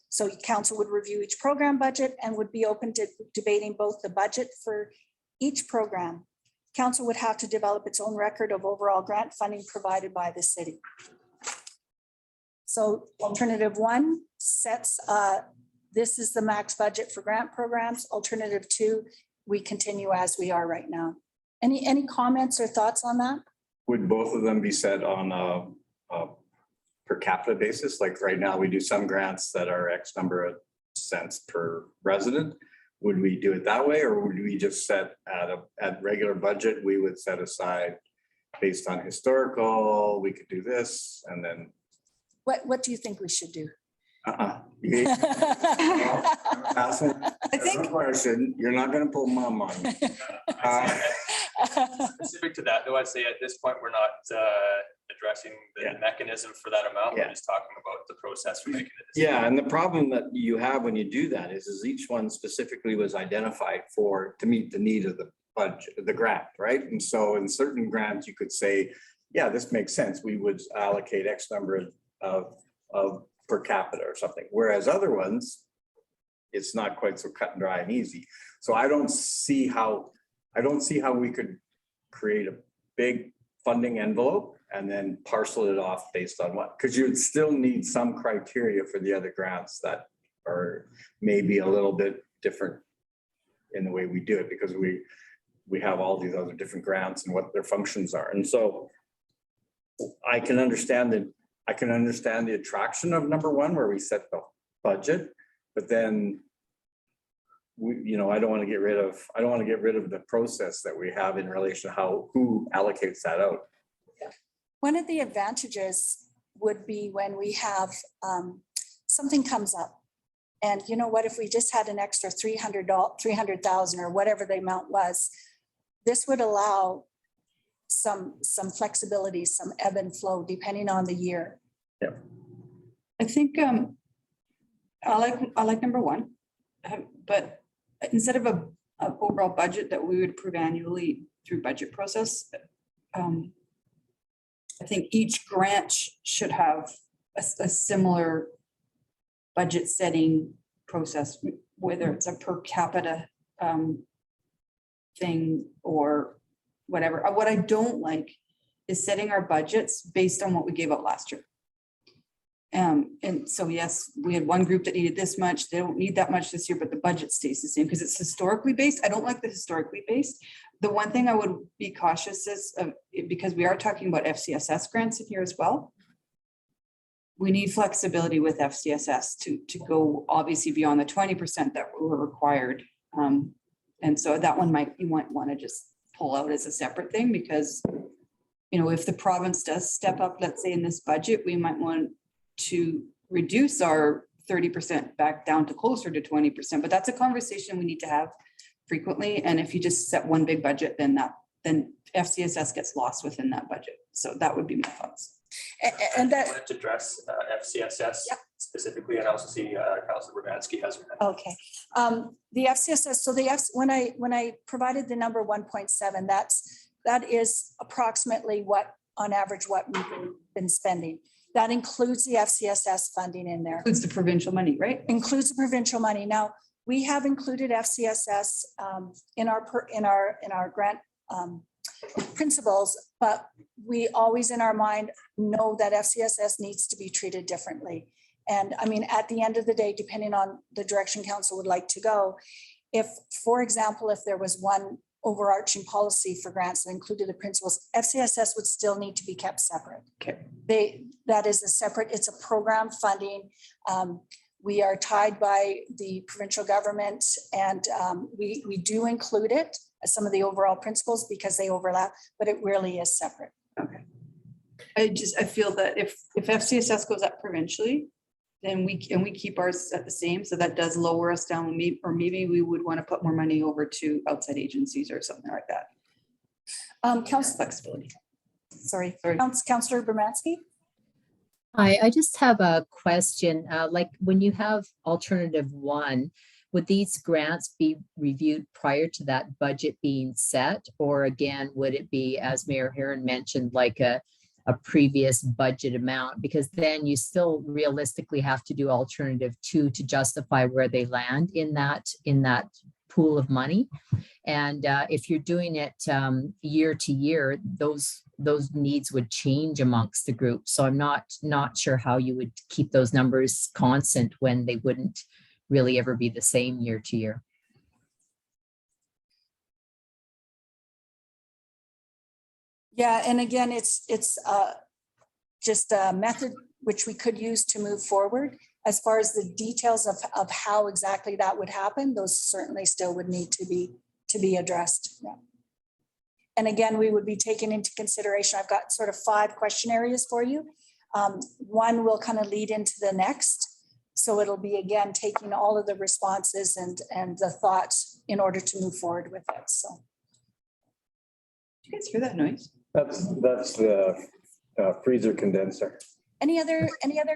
So council would review each program budget and would be open to debating both the budget for each program. Council would have to develop its own record of overall grant funding provided by the city. So alternative 1 sets, this is the max budget for grant programs. Alternative 2, we continue as we are right now. Any comments or thoughts on that? Would both of them be set on a per capita basis? Like right now, we do some grants that are X number of cents per resident. Would we do it that way, or would we just set at regular budget, we would set aside based on historical, we could do this and then. What do you think we should do? I I think. Question, you're not gonna pull mom on me. Specific to that, though, I'd say at this point, we're not addressing the mechanism for that amount. We're just talking about the process for making it. Yeah, and the problem that you have when you do that is each one specifically was identified to meet the need of the budget, the grant, right? And so in certain grants, you could say, yeah, this makes sense. We would allocate X number of per capita or something. Whereas other ones, it's not quite so cut and dry and easy. So I don't see how we could create a big funding envelope and then parcel it off based on what, because you'd still need some criteria for the other grants that are maybe a little bit different in the way we do it, because we have all these other different grants and what their functions are. And so I can understand the attraction of number 1, where we set the budget, but then I don't want to get rid of the process that we have in relation to who allocates that out. One of the advantages would be when we have something comes up. And you know what, if we just had an extra 300,000 or whatever the amount was, this would allow some flexibility, some ebb and flow depending on the year. Yeah. I think I like number 1, but instead of a overall budget that we would approve annually through budget process, I think each grant should have a similar budget setting process, whether it's a per capita thing or whatever. What I don't like is setting our budgets based on what we gave out last year. And so, yes, we had one group that needed this much. They don't need that much this year, but the budget stays the same because it's historically based. I don't like the historically based. The one thing I would be cautious is because we are talking about FCSS grants in here as well. We need flexibility with FCSS to go obviously beyond the 20% that were required. And so that one you might want to just pull out as a separate thing, because, if the province does step up, let's say in this budget, we might want to reduce our 30% back down to closer to 20%, but that's a conversation we need to have frequently. And if you just set one big budget, then FCSS gets lost within that budget. So that would be my thoughts. And I that, wanted to address FCSS Yep. specifically, and also see Councilor Urbanski has her hand. okay. The FCSS, so when I provided the number 1.7, that is approximately what, on average, what we've been spending. That includes the FCSS funding in there. Includes the provincial money, right? Includes the provincial money. Now, we have included FCSS in our grant principles, but we always in our mind know that FCSS needs to be treated differently. And I mean, at the end of the day, depending on the direction council would like to go, if, for example, if there was one overarching policy for grants that included the principles, FCSS would still need to be kept separate. Okay. That is a separate, it's a program funding. We are tied by the provincial government, and we do include it as some of the overall principles because they overlap, but it really is separate. Okay. I feel that if FCSS goes up provincially, then we keep ours at the same, so that does lower us down, or maybe we would want to put more money over to outside agencies or something like that. Council, Flexibility. sorry, Councillor Bermansky. Hi, I just have a question. Like when you have alternative one, would these grants be reviewed prior to that budget being set? Or again, would it be, as Mayor Herron mentioned, like a previous budget amount? Because then you still realistically have to do alternative two to justify where they land in that pool of money. And if you're doing it year to year, those needs would change amongst the group. So I'm not sure how you would keep those numbers constant when they wouldn't really ever be the same year to year. Yeah, and again, it's just a method which we could use to move forward. As far as the details of how exactly that would happen, those certainly still would need to be addressed. Yeah. And again, we would be taking into consideration, I've got sort of 5 question areas for you. One will kind of lead into the next. So it'll be, again, taking all of the responses and the thoughts in order to move forward with it. So. Did you guys hear that noise? That's the freezer condenser. Any other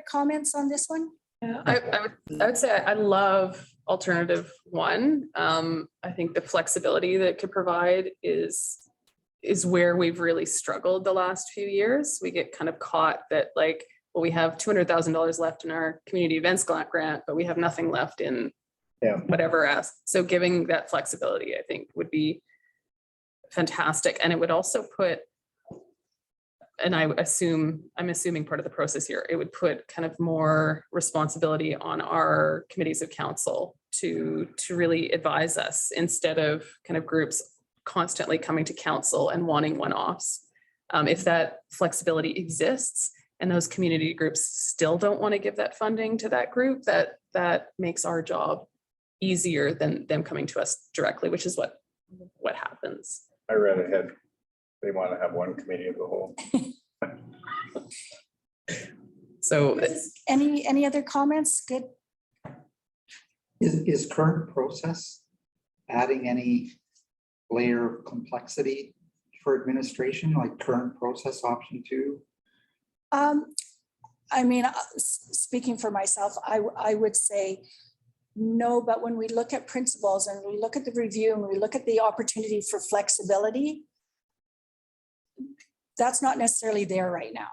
comments on this one? Yeah, I would say I love alternative one. I think the flexibility that it could provide is where we've really struggled the last few years. We get kind of caught that like, well, we have $200,000 left in our community events grant, but we have nothing left in whatever else. So giving that flexibility, I think, would be fantastic. And it would also put, and I'm assuming part of the process here, it would put kind of more responsibility on our committees of council to really advise us instead of kind of groups constantly coming to council and wanting one-offs. If that flexibility exists and those community groups still don't want to give that funding to that group, that makes our job easier than them coming to us directly, which is what happens. I read ahead. They want to have one committee of the whole. So Any other comments? Good. Is current process adding any layer of complexity for administration, like current process option 2? I mean, speaking for myself, I would say no, but when we look at principles and we look at the review and we look at the opportunity for flexibility, that's not necessarily there right now.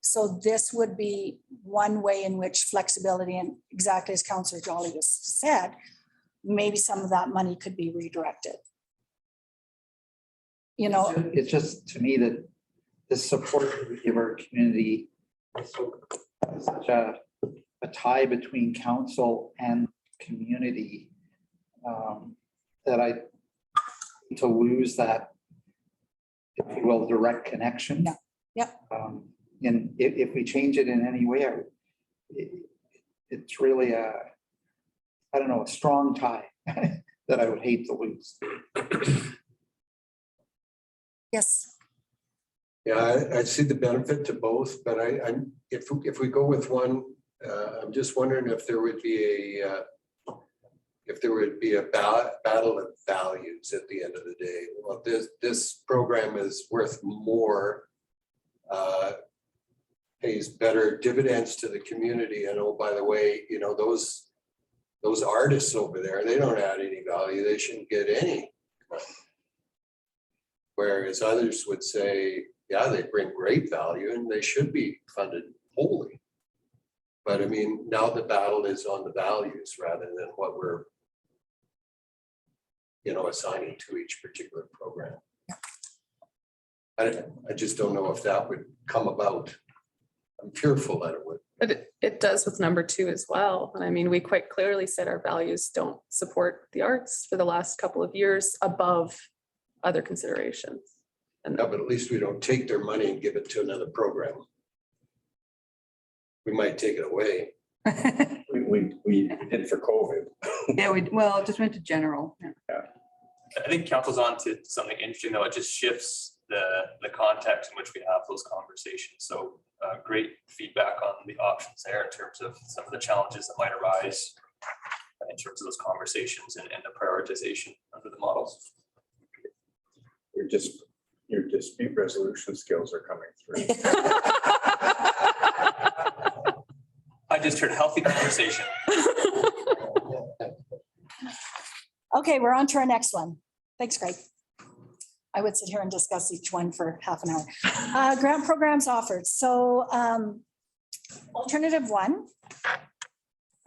So this would be one way in which flexibility, and exactly as Councillor Jolly has said, maybe some of that money could be redirected. You know, It's just to me that the support that we give our community is such a tie between council and community that I to lose that, if you will, direct connection. Yeah. And if we change it in any way, it's really a strong tie that I would hate to lose. yes. Yeah, I see the benefit to both, but if we go with one, I'm just wondering if there would be a battle of values at the end of the day. Well, this program is worth more pays better dividends to the community. And oh, by the way, you know, those artists over there, they don't add any value. They shouldn't get any. Whereas others would say, yeah, they bring great value and they should be funded wholly. But I mean, now the battle is on the values rather than what we're, you know, assigning to each particular program. I just don't know if that would come about. I'm fearful that it would. But it does with number 2 as well. And I mean, we quite clearly said our values don't support the arts for the last couple of years above other considerations. And No, but at least we don't take their money and give it to another program. We might take it away. We did for COVID. Yeah, well, it just went to general. Yeah. I think council's on to something interesting, though. It just shifts the context in which we have those conversations. So great feedback on the options there in terms of some of the challenges that might arise in terms of those conversations and the prioritization under the models. Your dispute resolution skills are coming through. I just heard healthy conversation. Okay, we're on to our next one. Thanks, Greg. I would sit here and discuss each one for half an hour. Grant programs offered. So alternative 1.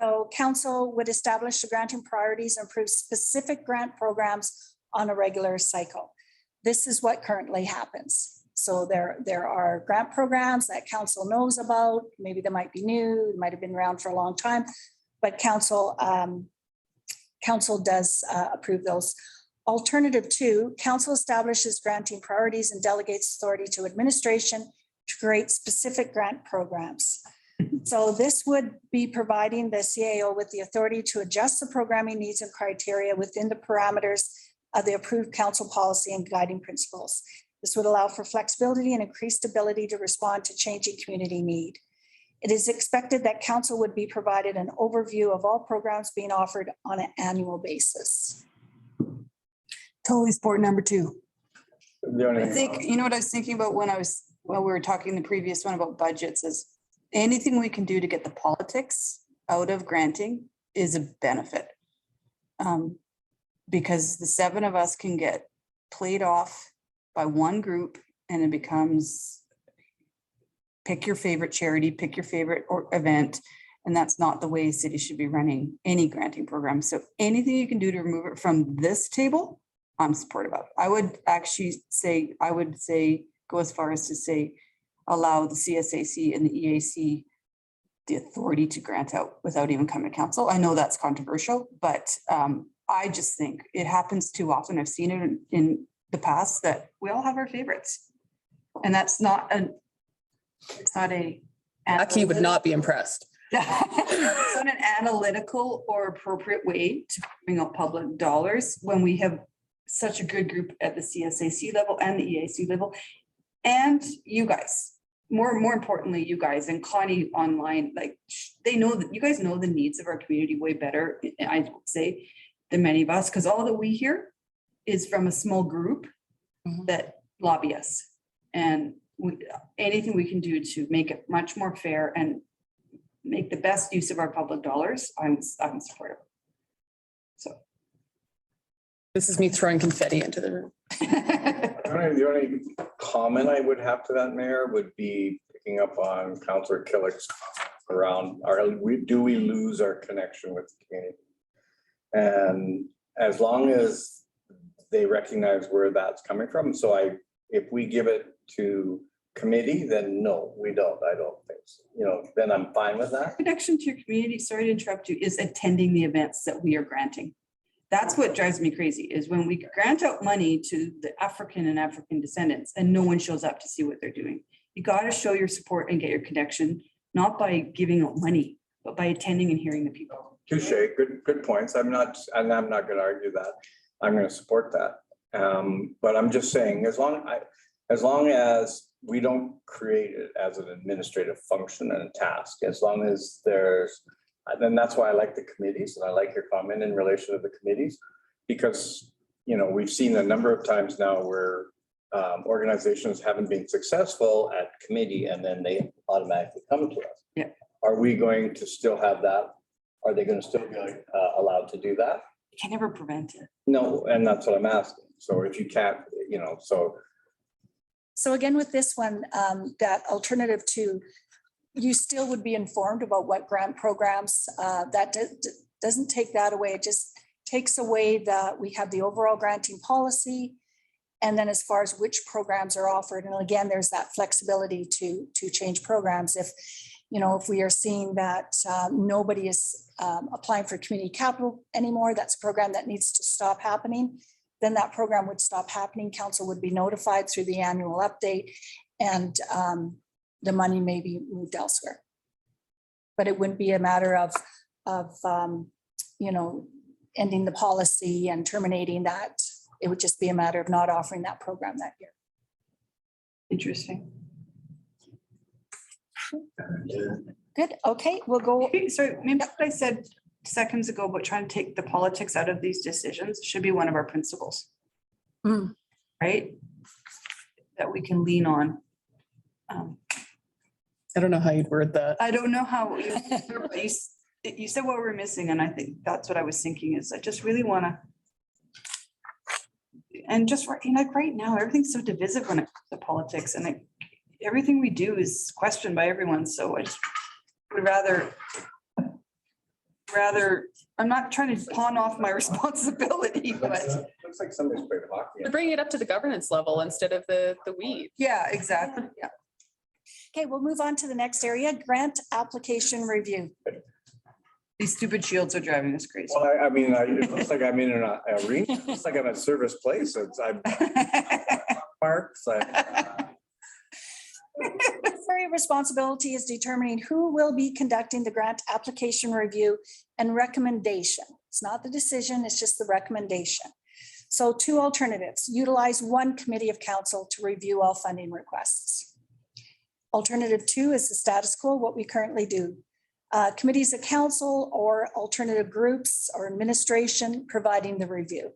So council would establish the granting priorities and approve specific grant programs on a regular cycle. This is what currently happens. So there are grant programs that council knows about. Maybe they might be new, might have been around for a long time, but council does approve those. Alternative 2, council establishes granting priorities and delegates authority to administration to create specific grant programs. So this would be providing the CAO with the authority to adjust the programming needs and criteria within the parameters of the approved council policy and guiding principles. This would allow for flexibility and increased ability to respond to changing community need. It is expected that council would be provided an overview of all programs being offered on an annual basis. Totally support number 2. The only I thing- think, you know what I was thinking about when we were talking the previous one about budgets is anything we can do to get the politics out of granting is a benefit. Because the 7 of us can get played off by one group and it becomes pick your favorite charity, pick your favorite event. And that's not the way cities should be running any granting program. So anything you can do to remove it from this table, I'm supportive of. I would actually say, go as far as to say, allow the CSAC and the EAC the authority to grant out without even coming to council. I know that's controversial, but I just think it happens too often. I've seen it in the past that we all have our favorites. And that's not it's not a. Aki would not be impressed. It's not an analytical or appropriate way to bring out public dollars when we have such a good group at the CSAC level and the EAC level. And you guys, more importantly, you guys and Connie online, like they know that you guys know the needs of our community way better, I would say, than many of us, because all that we hear is from a small group that lobby us. And anything we can do to make it much more fair and make the best use of our public dollars, I'm supportive. So. This is me throwing confetti into the room. The only comment I would have to that, Mayor, would be picking up on Councillor Killick's around do we lose our connection with the community? And as long as they recognize where that's coming from, so if we give it to committee, then no, we don't. I don't think so. You know, then I'm fine with that. Connection to your community, sorry to interrupt you, is attending the events that we are granting. That's what drives me crazy is when we grant out money to the African and African descendants and no one shows up to see what they're doing. You got to show your support and get your connection, not by giving out money, but by attending and hearing the people. Touche, good points. I'm not going to argue that. I'm going to support that. But I'm just saying, as long as we don't create it as an administrative function and a task, as long as then that's why I like the committees, and I like your comment in relation to the committees, because, you know, we've seen a number of times now where organizations haven't been successful at committee, and then they automatically come to us. Yeah. Are we going to still have that? Are they gonna still be allowed to do that? You can never prevent it. No, and that's what I'm asking. So if you can't, So again, with this one, that alternative two, you still would be informed about what grant programs, that doesn't take that away. It just takes away that we have the overall granting policy. And then as far as which programs are offered, and again, there's that flexibility to change programs. If we are seeing that nobody is applying for community capital anymore, that's a program that needs to stop happening, then that program would stop happening. Council would be notified through the annual update, and the money may be moved elsewhere. But it wouldn't be a matter of ending the policy and terminating that. It would just be a matter of not offering that program that year. Interesting. Good. Okay, we'll go. Okay, so maybe what I said seconds ago about trying to take the politics out of these decisions should be one of our principles. Right? That we can lean on. I don't know how you'd word that. I don't know how you said what we're missing, and I think that's what I was thinking is I just really want to. And just right now, everything's so divisive when it comes to politics, and everything we do is questioned by everyone. So I just would rather, I'm not trying to pawn off my responsibility, but Looks like somebody's played hockey. To bring it up to the governance level instead of the weed. yeah, exactly. Yeah. Okay, we'll move on to the next area, grant application review. These stupid shields are driving us crazy. well, it looks like I'm in an arena. It looks like I'm at Service Place. I'm parks. Primary responsibility is determining who will be conducting the grant application review and recommendation. It's not the decision, it's just the recommendation. So two alternatives: utilize one committee of council to review all funding requests. Alternative two is the status quo, what we currently do. Committees of council or alternative groups or administration providing the review.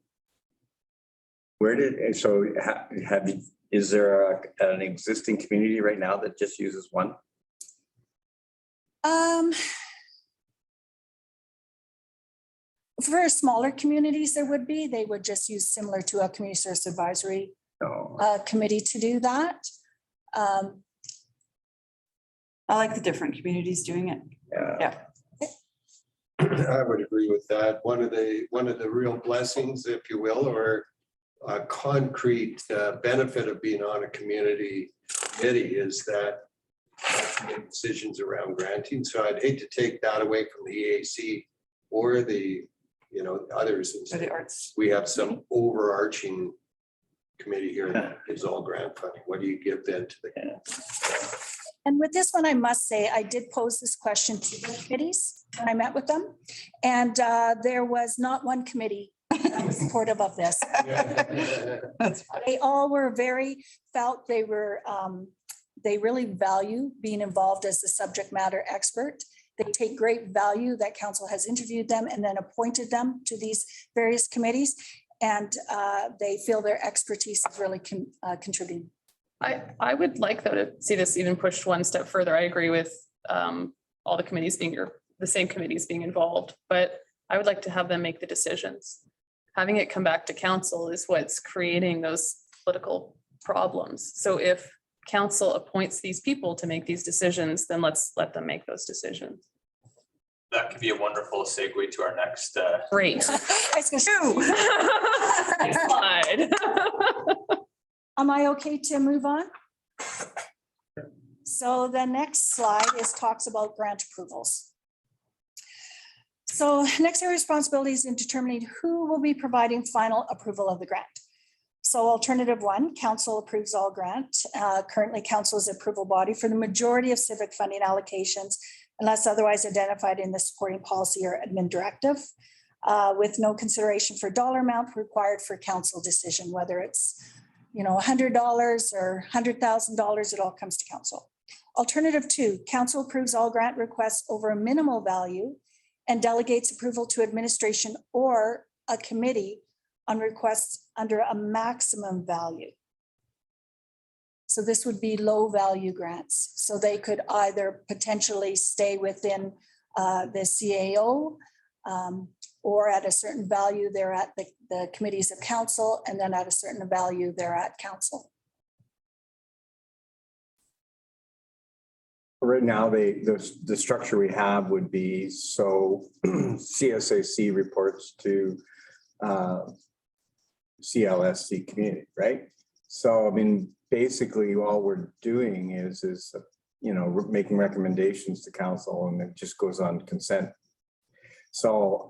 Is there an existing community right now that just uses one? For smaller communities, there would be, they would just use similar to a community service advisory committee to do that. I like the different communities doing it. Yeah. I would agree with that. One of the real blessings, if you will, or a concrete benefit of being on a community committee is that you have to make decisions around granting. So I'd hate to take that away from the EAC or the, others. For the arts. We have some overarching committee here that is all grant funding. What do you give then to the? And with this one, I must say, I did pose this question to the committees when I met with them. And there was not one committee that was supportive of this. They all were felt they were, they really value being involved as the subject matter expert. They take great value that council has interviewed them and then appointed them to these various committees. And they feel their expertise is really contributing. I would like though to see this even pushed one step further. I agree with all the committees the same committees being involved, but I would like to have them make the decisions. Having it come back to council is what's creating those political problems. So if council appoints these people to make these decisions, then let's let them make those decisions. That could be a wonderful segue to our next. Great. Next slide. Am I okay to move on? So the next slide talks about grant approvals. So next area of responsibilities in determining who will be providing final approval of the grant. So alternative one, council approves all grant. Currently council is approval body for the majority of civic funding allocations unless otherwise identified in the supporting policy or admin directive, with no consideration for dollar amount required for council decision, whether it's $100 or $100,000, it all comes to council. Alternative two, council approves all grant requests over a minimal value and delegates approval to administration or a committee on requests under a maximum value. So this would be low value grants. So they could either potentially stay within the CAO or at a certain value, they're at the committees of council, and then at a certain value, they're at council. Right now, the structure we have would be so CSAC reports to CLSC community, right? So, I mean, basically all we're doing is, we're making recommendations to council and it just goes on consent. So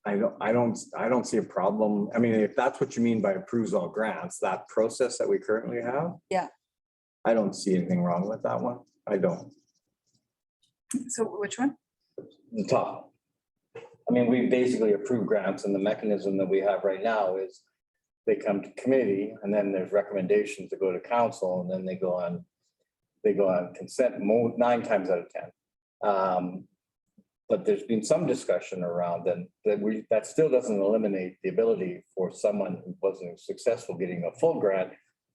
I don't see a problem. I mean, if that's what you mean by approves all grants, that process that we currently have. Yeah. I don't see anything wrong with that one. I don't. So which one? The top. I mean, we basically approve grants and the mechanism that we have right now is they come to committee and then there's recommendations to go to council and then they go on consent 9 times out of 10. But there's been some discussion around that still doesn't eliminate the ability for someone who wasn't successful getting a full grant,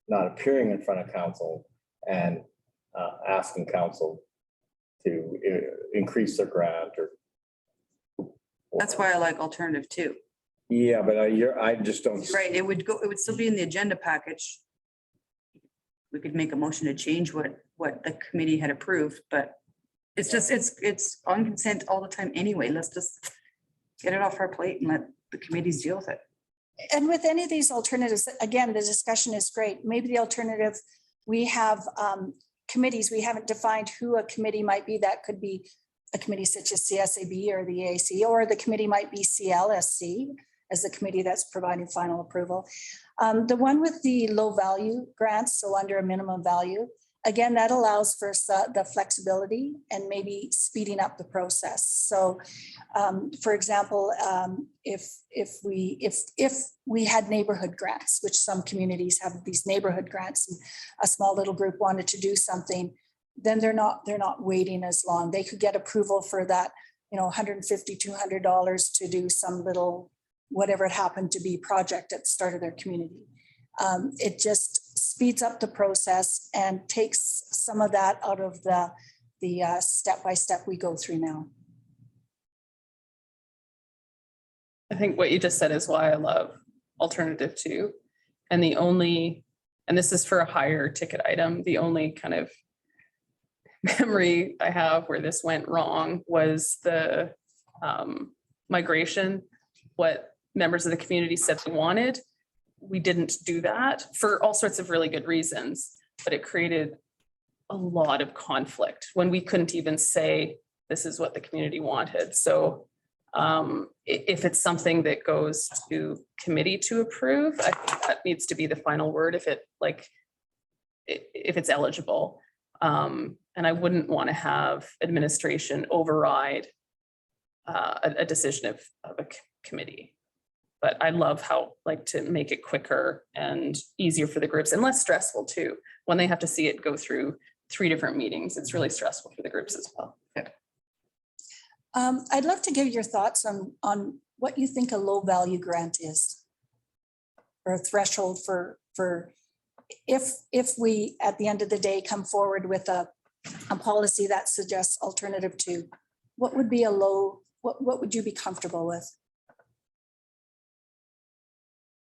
not appearing in front of council and asking council to increase their grant or. That's why I like alternative 2. Yeah, but I just don't. Right, it would still be in the agenda package. We could make a motion to change what the committee had approved, but it's on consent all the time anyway. Let's just get it off our plate and let the committees deal with it. And with any of these alternatives, again, the discussion is great. Maybe the alternative, we have committees, we haven't defined who a committee might be. That could be a committee such as CSAB or the AAC, or the committee might be CLSC as the committee that's providing final approval. The one with the low value grants, so under a minimum value, again, that allows for the flexibility and maybe speeding up the process. So, for example, if we had neighborhood grants, which some communities have these neighborhood grants, and a small little group wanted to do something, then they're not waiting as long. They could get approval for that, $150, $200 to do some little, whatever it happened to be, project at the start of their community. It just speeds up the process and takes some of that out of the step-by-step we go through now. I think what you just said is why I love alternative 2. And this is for a higher ticket item, the only kind of memory I have where this went wrong was the migration, what members of the community said they wanted. We didn't do that for all sorts of really good reasons, but it created a lot of conflict when we couldn't even say this is what the community wanted. So if it's something that goes to committee to approve, I think that needs to be the final word if it's eligible. And I wouldn't want to have administration override a decision of a committee. But I love how to make it quicker and easier for the groups and less stressful too. When they have to see it go through 3 different meetings, it's really stressful for the groups as well. Yeah. I'd love to give your thoughts on what you think a low value grant is, or a threshold for if we at the end of the day come forward with a policy that suggests alternative 2, what would be a low, what would you be comfortable with?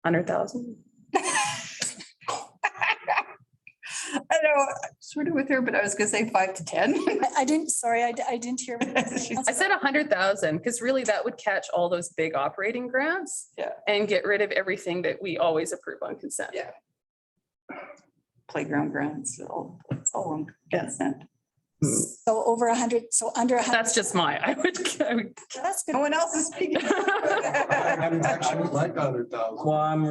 100,000. I know, sort of with her, but I was gonna say 5 to 10. I didn't hear. I said 100,000 because really that would catch all those big operating grants. Yeah. And get rid of everything that we always approve on consent. Yeah. Playground grants, it's all on consent. So over 100, so under 100. That's just I would. That's good. No one else is speaking. I'm actually like 100,000. Well, I'm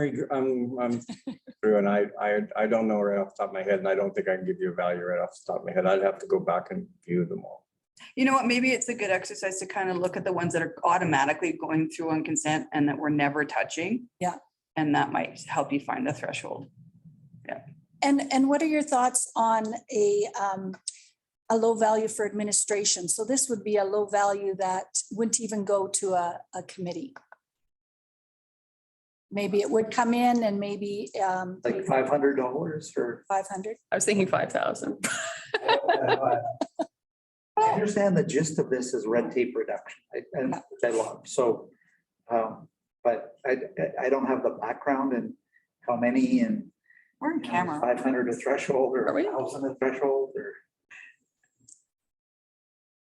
through and I don't know right off the top of my head, and I don't think I can give you a value right off the top of my head. I'd have to go back and view them all. You know what, maybe it's a good exercise to kind of look at the ones that are automatically going through on consent and that we're never touching. Yeah. And that might help you find the threshold. And what are your thoughts on a low value for administration? So this would be a low value that wouldn't even go to a committee. maybe it would come in and maybe Like $500 or. 500. I was thinking 5,000. I understand the gist of this is red tape reduction, and which I love, so, but I don't have the background and how many and. We're in camera. 500 a threshold or Are we? 1,000 a threshold or.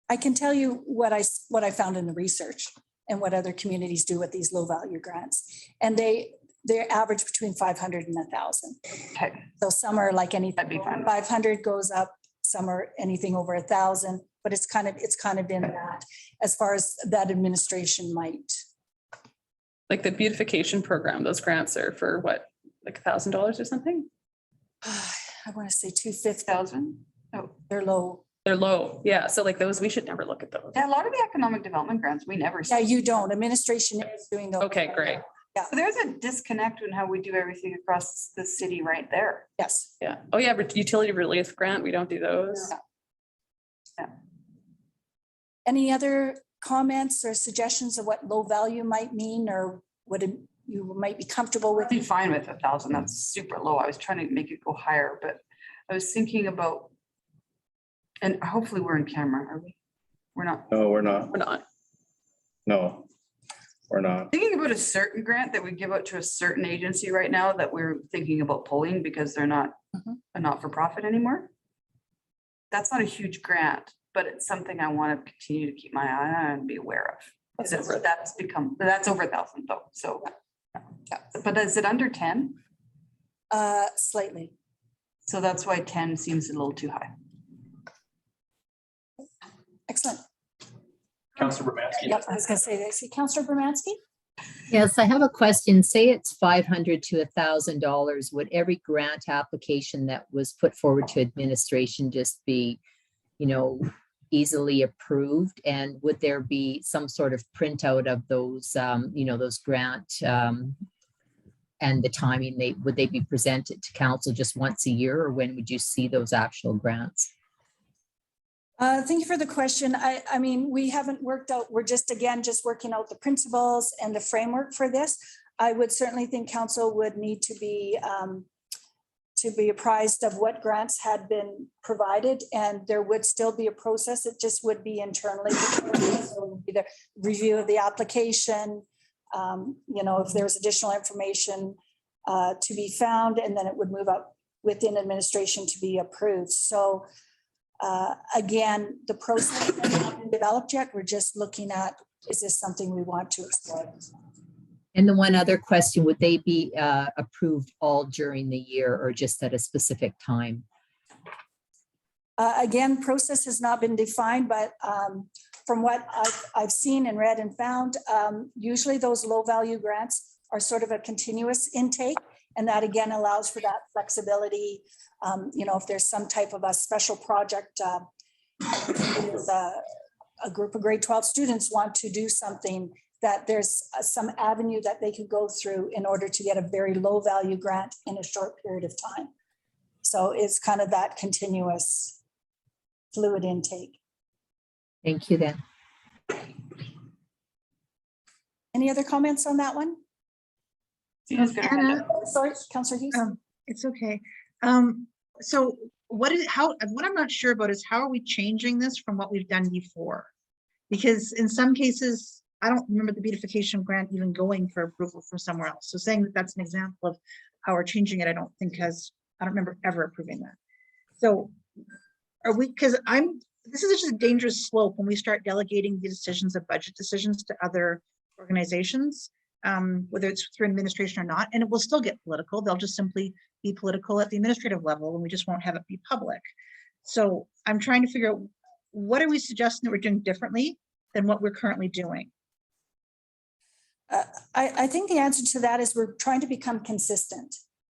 I can tell you what I found in the research and what other communities do with these low value grants. And they average between 500 and 1,000. Okay. So some are like anything, That'd be fine. 500 goes up, some are anything over 1,000, but it's kind of in that as far as that administration might. Like the beautification program, those grants are for what, like $1,000 or something? I want to say 250, 1,000? Oh, they're low. They're low. Yeah. So like those, we should never look at those. yeah, a lot of the economic development grants, we never Yeah, see. you don't. Administration is doing those. Okay, great. So there's a disconnect in how we do everything across the city right there. Yes. Yeah. Oh, yeah. But utility relief grant, we don't do those. Yeah. Any other comments or suggestions of what low value might mean or what you might be comfortable with? I'd be fine with 1,000. That's super low. I was trying to make it go higher, but I was thinking about, and hopefully we're in camera, are we? We're not. No, we're not. We're not. No, we're not. Thinking about a certain grant that we give out to a certain agency right now that we're thinking about pulling because they're not a not-for-profit anymore. That's not a huge grant, but it's something I want to continue to keep my eye on and be aware of. Because that's over 1,000 though, so. Yeah. But is it under 10? Slightly. So that's why 10 seems a little too high. Excellent. Councillor Romansky. Yep, I was gonna say that. See, Councillor Bermansky? Yes, I have a question. Say it's $500 to $1,000. Would every grant application that was put forward to administration just be, easily approved? And would there be some sort of printout of those, those grant and the timing? Would they be presented to council just once a year, or when would you see those actual grants? Thank you for the question. I mean, we haven't worked out, we're just working out the principles and the framework for this. I would certainly think council would need to be apprised of what grants had been provided, and there would still be a process. It just would be internally. So it would be the review of the application, if there's additional information to be found, and then it would move up within administration to be approved. So again, the process has not been developed yet. We're just looking at, is this something we want to explore? And the one other question, would they be approved all during the year or just at a specific time? Again, process has not been defined, but from what I've seen and read and found, usually those low value grants are sort of a continuous intake. And that again allows for that flexibility. If there's some type of a special project, a group of grade 12 students want to do something, that there's some avenue that they could go through in order to get a very low value grant in a short period of time. So it's kind of that continuous fluid intake. Thank you then. Any other comments on that one? Anna, Sorry, Councillor Hughes. it's okay. So what I'm not sure about is how are we changing this from what we've done before? Because in some cases, I don't remember the beautification grant even going for approval from somewhere else. So saying that that's an example of how we're changing it, I don't remember ever approving that. So are we, because this is just a dangerous slope when we start delegating the decisions of budget decisions to other organizations, whether it's through administration or not, and it will still get political. They'll just simply be political at the administrative level and we just won't have it be public. So I'm trying to figure out, what are we suggesting that we're doing differently than what we're currently doing? I think the answer to that is we're trying to become consistent.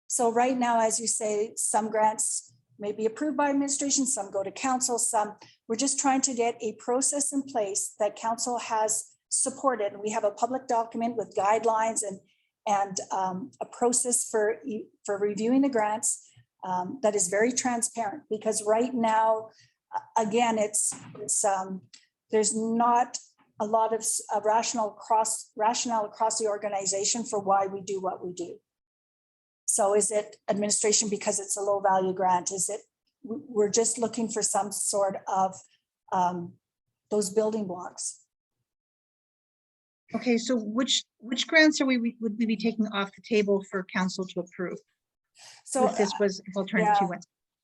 So right now, as you say, some grants may be approved by administration, some go to council, we're just trying to get a process in place that council has supported. And we have a public document with guidelines and a process for reviewing the grants that is very transparent, because right now, again, there's not a lot of rationale across the organization for why we do what we do. So is it administration because it's a low value grant? Is it, we're just looking for some sort of those building blocks? Okay, so which grants would we be taking off the table for council to approve? So If this was alternative to one.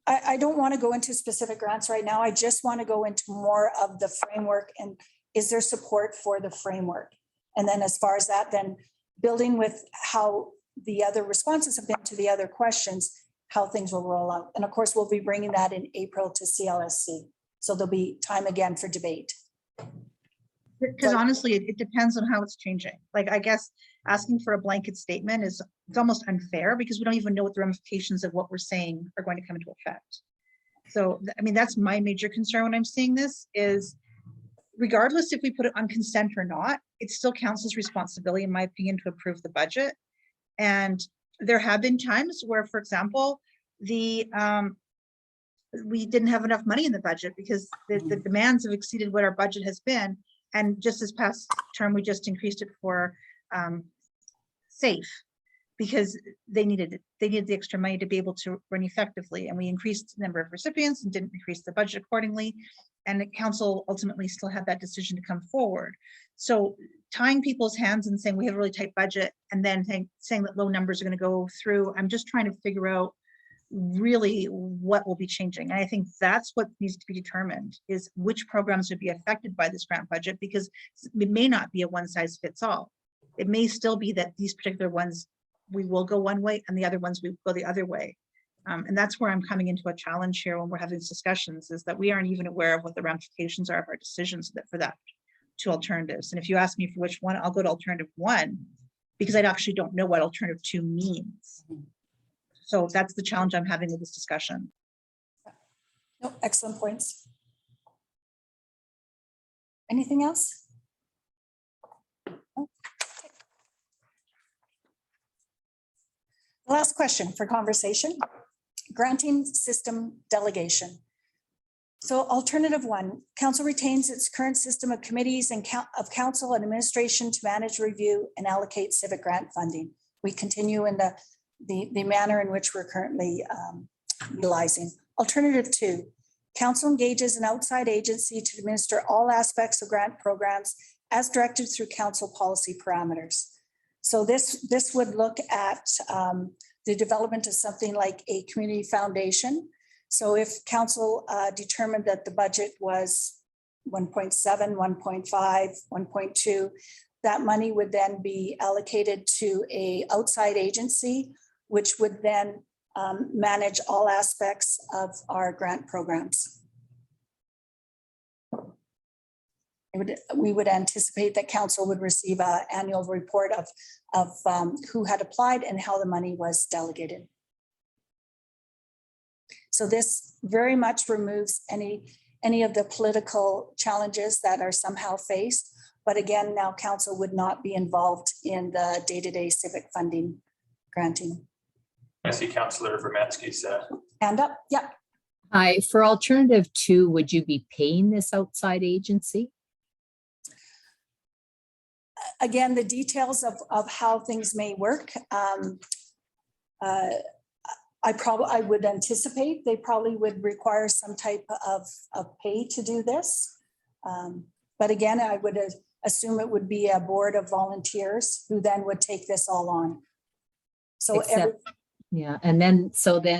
I don't want to go into specific grants right now. I just want to go into more of the framework and is there support for the framework? And then as far as that, then building with how the other responses have been to the other questions, how things will roll out. And of course, we'll be bringing that in April to CLSC. So there'll be time again for debate. Because honestly, it depends on how it's changing. Like, I guess asking for a blanket statement it's almost unfair because we don't even know what the ramifications of what we're saying are going to come into effect. So, I mean, that's my major concern when I'm seeing this is regardless if we put it on consent or not, it's still council's responsibility, in my opinion, to approve the budget. And there have been times where, for example, we didn't have enough money in the budget because the demands have exceeded what our budget has been. And just this past term, we just increased it for SAFE because they needed the extra money to be able to run effectively. And we increased the number of recipients and didn't increase the budget accordingly. And the council ultimately still had that decision to come forward. So tying people's hands and saying we have a really tight budget and then saying that low numbers are going to go through, I'm just trying to figure out really what will be changing. And I think that's what needs to be determined is which programs would be affected by this grant budget, because it may not be a one size fits all. It may still be that these particular ones, we will go one way and the other ones we go the other way. And that's where I'm coming into a challenge here when we're having these discussions is that we aren't even aware of what the ramifications are of our decisions for that two alternatives. And if you ask me for which one, I'll go to alternative 1 because I actually don't know what alternative 2 means. So that's the challenge I'm having with this discussion. No, excellent points. Anything else? The last question for conversation, granting system delegation. So alternative 1, council retains its current system of committees and of council and administration to manage, review, and allocate civic grant funding. We continue in the manner in which we're currently utilizing. Alternative 2, council engages an outside agency to administer all aspects of grant programs as directed through council policy parameters. So this would look at the development of something like a community foundation. So if council determined that the budget was 1.7, 1.5, 1.2, that money would then be allocated to an outside agency, which would then manage all aspects of our grant programs. We would anticipate that council would receive an annual report of who had applied and how the money was delegated. So this very much removes any of the political challenges that are somehow faced. But again, now council would not be involved in the day-to-day civic funding granting. I see Councillor Vermansky's Hand up, yeah. Hi, for alternative 2, would you be paying this outside agency? Again, the details of how things may work. I would anticipate they probably would require some type of pay to do this. But again, I would assume it would be a board of volunteers who then would take this all on. So Yeah, and then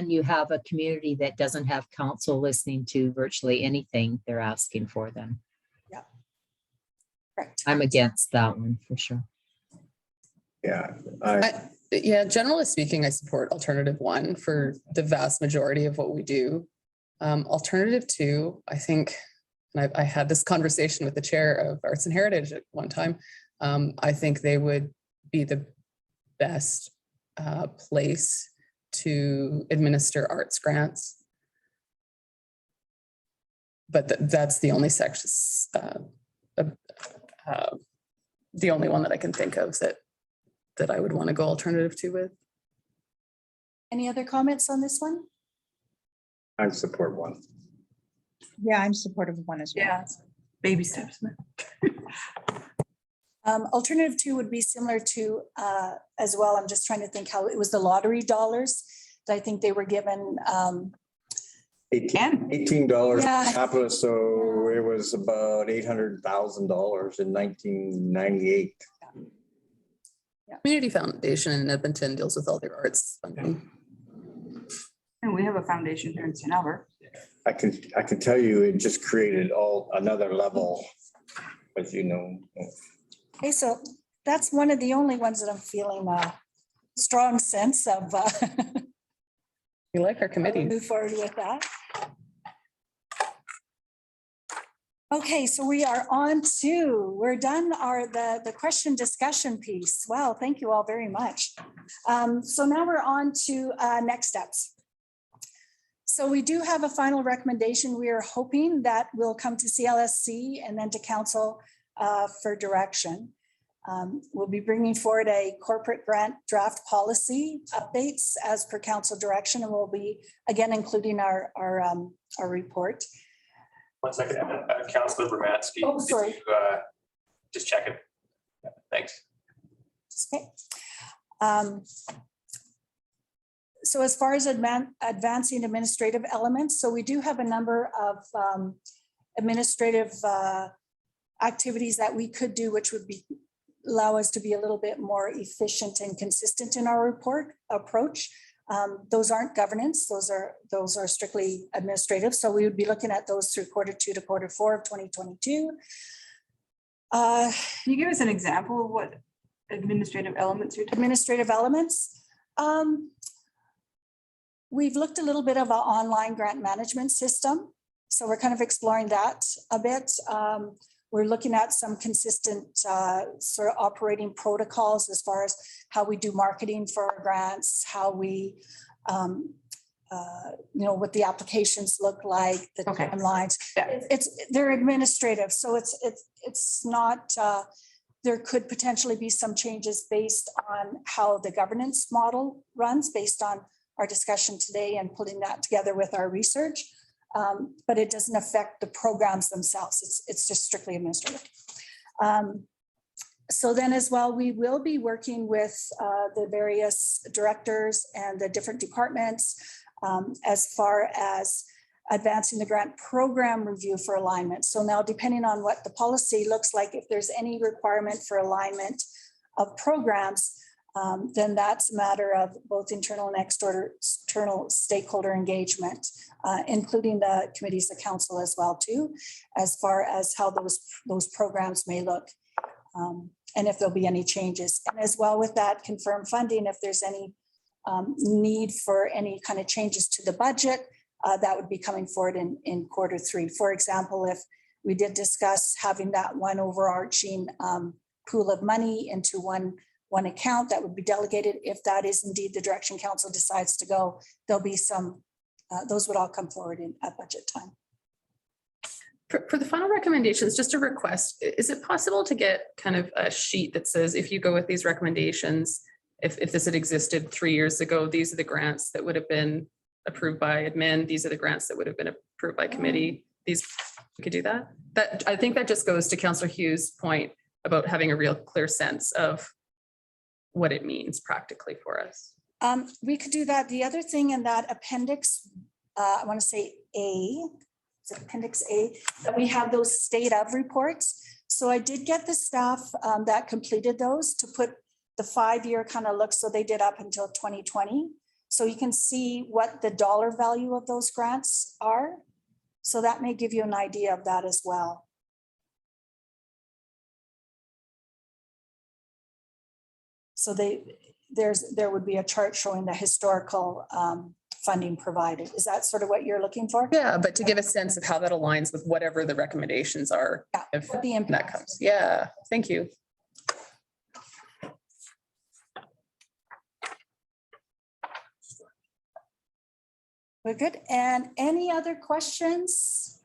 you have a community that doesn't have council listening to virtually anything they're asking for them. Yeah. Correct. I'm against that one for sure. Yeah. Yeah, generally speaking, I support alternative 1 for the vast majority of what we do. Alternative 2, I think, and I had this conversation with the chair of Arts and Heritage at one time. I think they would be the best place to administer arts grants. But that's the only section, the only one that I can think of that I would want to go alternative 2 with. Any other comments on this one? I support 1. Yeah, I'm supportive of 1 as well. Yeah. Baby steps. Alternative two would be similar to as well. I'm just trying to think how it was the lottery dollars that I think they were given. $18 Yeah. capital, so it was about $800,000 in 1998. Community Foundation in Edmonton deals with all their arts funding. And we have a foundation here in St. Albert. I can tell you, it just created another level, as you know. Okay, so that's one of the only ones that I'm feeling a strong sense of We like our committee. move forward with that. Okay, so we are on to, we're done the question discussion piece. Wow, thank you all very much. So now we're on to next steps. So we do have a final recommendation. We are hoping that will come to CLSC and then to council for direction. We'll be bringing forward a corporate grant draft policy updates as per council direction, and we'll be again including our report. 1 second, Councillor Romansky. Oh, sorry. Just check it. Yeah, thanks. Okay. So as far as advancing administrative elements, so we do have a number of administrative activities that we could do, which would be allow us to be a little bit more efficient and consistent in our report approach. Those aren't governance, those are strictly administrative. So we would be looking at those through Q2 to Q4 of 2022. Can you give us an example of what administrative elements you're talking? Administrative elements. We've looked a little bit of an online grant management system. So we're kind of exploring that a bit. We're looking at some consistent sort of operating protocols as far as how we do marketing for our grants, how we, what the applications look like, the timelines. Yeah. They're administrative, so it's not. There could potentially be some changes based on how the governance model runs, based on our discussion today and putting that together with our research. But it doesn't affect the programs themselves. It's just strictly administrative. So then as well, we will be working with the various directors and the different departments as far as advancing the grant program review for alignment. So now, depending on what the policy looks like, if there's any requirement for alignment of programs, then that's a matter of both internal and external stakeholder engagement, including the committees of council as well too, as far as how those programs may look, and if there'll be any changes. And as well with that, confirm funding, if there's any need for any kind of changes to the budget, that would be coming forward in Q3. For example, if we did discuss having that one overarching pool of money into one account that would be delegated, if that is indeed the direction council decides to go, there'll be some, those would all come forward at budget time. For the final recommendations, just a request, is it possible to get kind of a sheet that says, if you go with these recommendations, if this had existed 3 years ago, these are the grants that would have been approved by admin, these are the grants that would have been approved by committee, these, we could do that? I think that just goes to Councillor Hughes' point about having a real clear sense of what it means practically for us. We could do that. The other thing in that appendix, I want to say A, is it appendix A, that we have those state of reports. So I did get the staff that completed those to put the 5-year kind of look. So they did up until 2020. So you can see what the dollar value of those grants are. So that may give you an idea of that as well. So there would be a chart showing the historical funding provided. Is that sort of what you're looking for? Yeah, but to give a sense of how that aligns with whatever the recommendations are. Yeah, If what the that impact comes. Yeah, thank you. We're good. And any other questions?